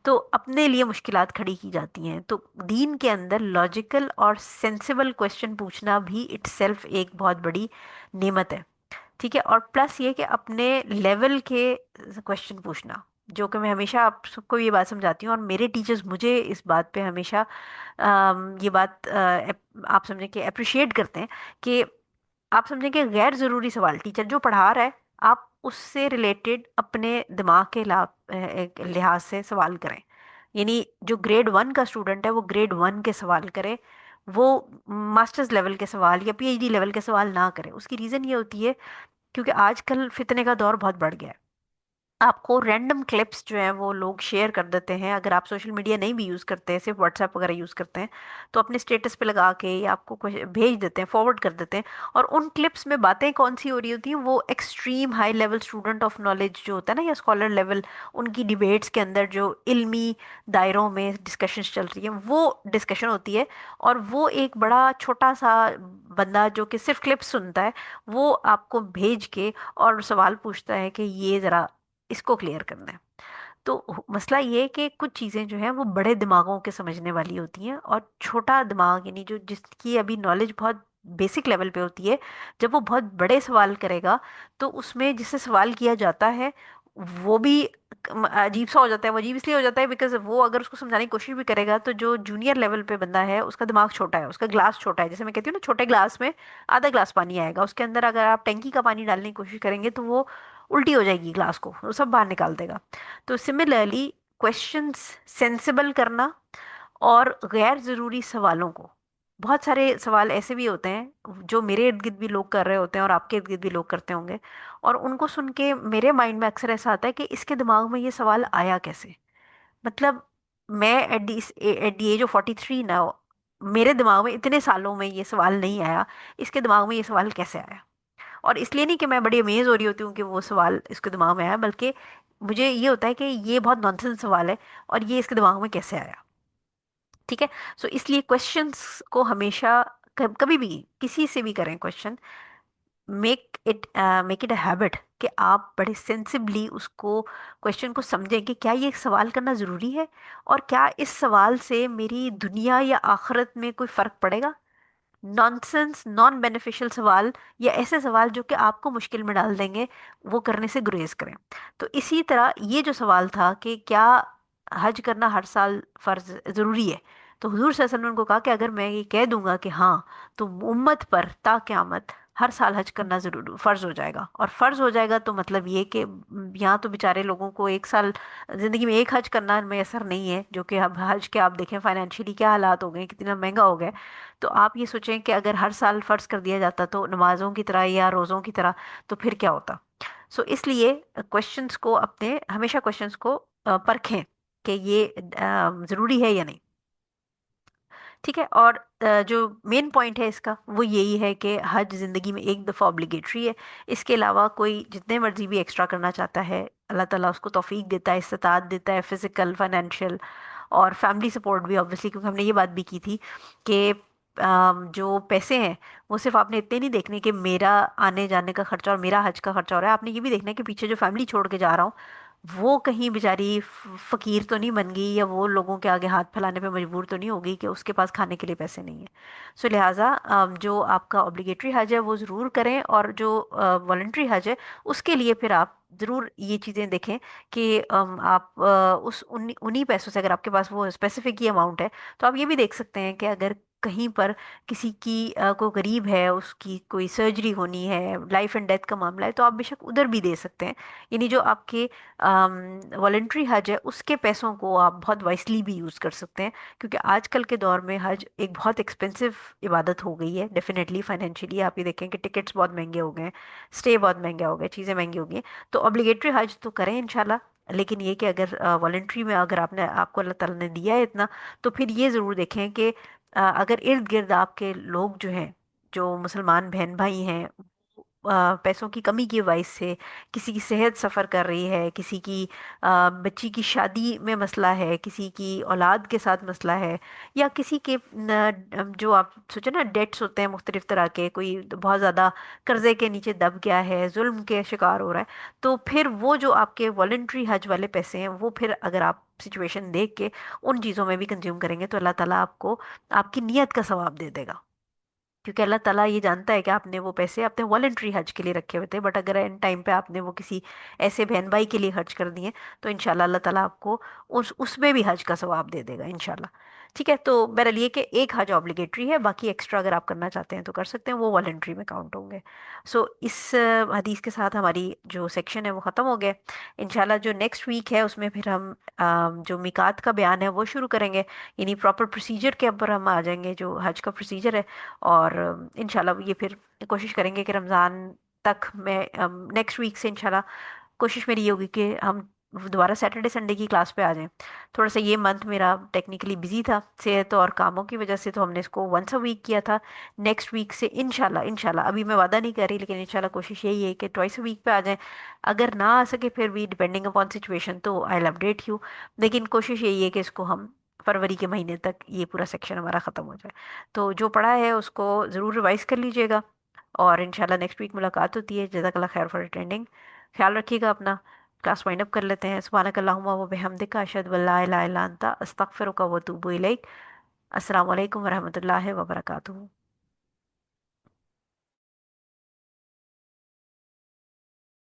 تو اپنے لیے مشکلات کھڑی کی جاتی ہیں. تو دین کے اندر لاجیکل اور سینسیبل کوشچن پوچھنا بھی اٹ سیلف ایک بہت بڑی نعمت ہے. ٹھیک ہے، اور پلس یہ کہ اپنے لیول کے کوشچن پوچھنا، جو کہ میں ہمیشہ آپ سب کو یہ بات سمجھاتی ہوں، اور میرے ٹیچرز مجھے اس بات پہ ہمیشہ یہ بات آپ سمجھیں کہ اپریشیٹ کرتے ہیں کہ آپ سمجھیں کہ غیر ضروری سوال ٹیچر جو پڑھا رہا ہے آپ اس سے ریلیٹڈ اپنے دماغ کے لحاظ سے سوال کریں. یعنی جو گریڈ ون کا اسٹوڈنٹ ہے وہ گریڈ ون کے سوال کرے، وہ ماسٹرز لیول کے سوال یا پی ایچ ڈی لیول کے سوال نہ کرے. اس کی ریزن یہ ہوتی ہے کیونکہ آج کل فتنے کا دور بہت بڑھ گیا ہے. آپ کو رینڈم کلپس جو ہیں وہ لوگ شیئر کر دیتے ہیں. اگر آپ سوشل میڈیا نہیں بھی یوز کرتے ہیں، صرف واٹس ایپ وغیرہ یوز کرتے ہیں، تو اپنے اسٹیٹس پہ لگا کے یا آپ کو بھیج دیتے ہیں، فارورڈ کر دیتے ہیں. اور ان کلپس میں باتیں کون سی ہو رہی ہوتی ہیں؟ وہ extreme high level student of knowledge جو ہوتا ہے نا، یا اسکالر لیول، ان کی ڈیبیٹس کے اندر جو علمی دائروں میں ڈسکشنز چل رہی ہیں وہ ڈسکشن ہوتی ہے. اور وہ ایک بڑا چھوٹا سا بندہ جو کہ صرف کلپس سنتا ہے، وہ آپ کو بھیج کے اور سوال پوچھتا ہے کہ یہ ذرا اس کو کلیئر کرنا ہے. تو مسئلہ یہ ہے کہ کچھ چیزیں جو ہیں وہ بڑے دماغوں کے سمجھنے والی ہوتی ہیں، اور چھوٹا دماغ یعنی جو جس کی ابھی نالج بہت بیسک لیول پہ ہوتی ہے، جب وہ بہت بڑے سوال کرے گا تو اس میں جس سے سوال کیا جاتا ہے وہ بھی عجیب سا ہو جاتا ہے. وہ عجیب اس لیے ہو جاتا ہے بیکاز وہ اگر اس کو سمجھانے کی کوشش بھی کرے گا تو جو جونیئر لیول پہ بندہ ہے اس کا دماغ چھوٹا ہے، اس کا گلاس چھوٹا ہے. جیسے میں کہتی ہوں نا، چھوٹے گلاس میں آدھا گلاس پانی آئے گا، اس کے اندر اگر آپ ٹینکی کا پانی ڈالنے کی کوشش کریں گے تو وہ الٹی ہو جائے گی، گلاس کو وہ سب باہر نکال دے گا. تو سملرلی کوشچنس سینسیبل کرنا اور غیر ضروری سوالوں کو، بہت سارے سوال ایسے بھی ہوتے ہیں جو میرے ارد گرد بھی لوگ کر رہے ہوتے ہیں اور آپ کے ارد گرد بھی لوگ کرتے ہوں گے، اور ان کو سن کے میرے مائنڈ میں اکثر ایسا آتا ہے کہ اس کے دماغ میں یہ سوال آیا کیسے؟ مطلب میں ایٹ دی ایج آف 43 نا، میرے دماغ میں اتنے سالوں میں یہ سوال نہیں آیا، اس کے دماغ میں یہ سوال کیسے آیا؟ اور اس لیے نہیں کہ میں بڑی امیز ہو رہی ہوتی ہوں کہ وہ سوال اس کے دماغ میں آیا، بلکہ مجھے یہ ہوتا ہے کہ یہ بہت نانسنس سوال ہے اور یہ اس کے دماغ میں کیسے آیا. ٹھیک ہے. سو اس لیے کوشچنس کو ہمیشہ کبھی بھی کسی سے بھی کریں question, make it a habit کہ آپ بڑے سینسبلی اس کو کوشچن کو سمجھیں کہ کیا یہ سوال کرنا ضروری ہے، اور کیا اس سوال سے میری دنیا یا آخرت میں کوئی فرق پڑے گا. نان سینس نان بینیفیشل سوال یا ایسے سوال جو کہ آپ کو مشکل میں ڈال دیں گے، وہ کرنے سے گریز کریں. تو اسی طرح یہ جو سوال تھا کہ کیا حج کرنا ہر سال فرض ضروری ہے، تو حضور صلی اللہ علیہ وسلم نے ان کو کہا کہ اگر میں یہ کہہ دوں گا کہ ہاں، تو امت پر تا قیامت ہر سال حج کرنا ضرور فرض ہو جائے گا. اور فرض ہو جائے گا تو مطلب یہ کہ یہاں تو بیچارے لوگوں کو ایک سال زندگی میں ایک حج کرنا میسر نہیں ہے، جو کہ اب حج کے آپ دیکھیں فائنینشلی کیا حالات ہو گئے، کتنا مہنگا ہو گیا. تو آپ یہ سوچیں کہ اگر ہر سال فرض کر دیا جاتا تو نمازوں کی طرح یا روزوں کی طرح، تو پھر کیا ہوتا. سو اس لیے کوشچنس کو اپنے ہمیشہ کوشچنس کو پرکھیں कि ये ज़रूरी है या नहीं। ठीक है। और जो मेन पॉइंट है इसका वो यही है कि हज ज़िंदगी में एक दफ़ा ऑब्लिगेटरी है। इसके अलावा कोई जितने मर्जी भी एक्स्ट्रा करना चाहता है, अल्लाह ताला उसको तौफीक देता है, इस्तिताअत देता है, फिज़िकल, फाइनेंशियल और फैमिली सपोर्ट भी ऑब्वियसली, क्योंकि हमने ये बात भी की थी कि जो पैसे हैं वो सिर्फ आपने इतने नहीं देखने कि मेरा आने जाने का खर्चा और मेरा हज का खर्चा हो रहा है, आपने ये भी देखना है कि पीछे जो फैमिली छोड़ के जा रहा हूँ वो कहीं बेचारी फकीर तो नहीं बन गई, या वो लोगों के आगे हाथ फैलाने पे मजबूर तो नहीं हो गई कि उसके पास खाने के लिए पैसे नहीं है। सो लिहाजा जो आपका ऑब्लिगेटरी हज है वो ज़रूर करें, और जो वॉलंटरी हज है उसके लिए फिर आप ज़रूर ये चीज़ें देखें कि आप उस उन्हीं पैसों से, अगर आपके पास वो स्पेसिफिक ही अमाउंट है, तो आप ये भी देख सकते हैं कि अगर कहीं पर किसी की कोई गरीब है, उसकी कोई सर्जरी होनी है, लाइफ एंड डेथ का मामला है, तो आप बेशक उधर भी दे सकते हैं। यानी जो आपके वॉलेंट्री हज है उसके पैसों को आप बहुत वाइसली भी यूज़ कर सकते हैं, क्योंकि आजकल के दौर में हज एक बहुत एक्सपेंसिव इबादत हो गई है। डेफिनेटली फाइनेंशियली आप ये देखें कि टिकट्स बहुत महंगे हो गए हैं, स्टे बहुत महंगा हो गया, चीज़ें महंगी हो गई हैं। तो ऑब्लिगेटरी हज तो करें इंशाल्लाह, लेकिन ये कि अगर वॉलेंट्री में अगर आपने आपको अल्लाह ताला ने दिया है इतना, तो फिर ये ज़रूर देखें कि अगर इर्द गिर्द आपके लोग जो हैं, जो मुसलमान बहन भाई हैं, पैसों की कमी की वजह से किसी की सेहत सफ़र कर रही है, किसी की बच्ची की शादी में मसला है, किसी की औलाद के साथ मसला है, या किसी के जो आप सोचे ना डेट्स होते हैं मुख्तलिफ तरह के, कोई तो बहुत ज़्यादा कर्जे के नीचे दब गया है, जुल्म के शिकार हो रहा है, तो फिर वो जो आपके वॉलेंट्री हज वाले पैसे हैं वो फिर अगर आप सिचुएशन देख के उन चीज़ों में भी कंज्यूम करेंगे तो अल्लाह ताला आपको आपकी नीयत का सवाब दे देगा। क्योंकि अल्लाह ताला ये जानता है कि आपने वो पैसे अपने वॉलेंट्री हज के लिए रखे हुए थे, बट अगर एन टाइम पे आपने वो किसी ऐसे बहन भाई के लिए खर्च कर दिए, तो इंशाल्लाह अल्लाह ताला आपको उसमें भी हज का सवाब दे देगा इंशाल्लाह। ठीक है। तो बहरहाल ये कि एक हज ऑब्लिगेटरी है, बाकी एक्स्ट्रा अगर आप करना चाहते हैं तो कर सकते हैं, वो वॉलेंट्री में काउंट होंगे। सो इस हदीस के साथ हमारी जो सेक्शन है वो ख़त्म हो गया। इंशाल्लाह जो नेक्स्ट वीक है उसमें फिर हम जो मिकात का बयान है वो शुरू करेंगे, यानी प्रॉपर प्रोसीजर के ऊपर हम आ जाएंगे, जो हज का प्रोसीजर है। और इंशाल्लाह ये फिर कोशिश करेंगे कि रमज़ान तक मैं नेक्स्ट वीक से इंशाल्लाह कोशिश मेरी ये होगी कि हम दोबारा सैटरडे संडे की क्लास पे आ जाएं। थोड़ा सा ये मंथ मेरा टेक्निकली बिजी था सेहत और कामों की वजह से, तो हमने इसको वंस अ वीक किया था। नेक्स्ट वीक से इंशाल्लाह इंशाल्लाह अभी मैं वादा नहीं कर रही, लेकिन इंशाल्लाह कोशिश यही है कि ट्वाइस अ वीक पे आ जाएं। अगर ना आ सके फिर भी डिपेंडिंग अपॉन सिचुएशन तो आई विल अपडेट यू, लेकिन कोशिश यही है कि इसको हम फरवरी के महीने तक ये पूरा सेक्शन हमारा ख़त्म हो जाए। तो जो पढ़ा है उसको ज़रूर रिवाइज कर लीजिएगा, और इंशाल्लाह नेक्स्ट वीक मुलाकात होती है। जज़ाकल्लाह खैर फॉर अटेंडिंग। ख्याल रखिएगा अपना। क्लास वाइंड अप कर लेते हैं। सुब्हानक अल्लाहुम्मा व बिहम्दिका अशहदु अल्ला इलाहा इल्ला अंता अस्तगफिरुका व अतूबु इलैक। अस्सलाम वालेकुम व रहमतुल्लाहि व बरकातुहू।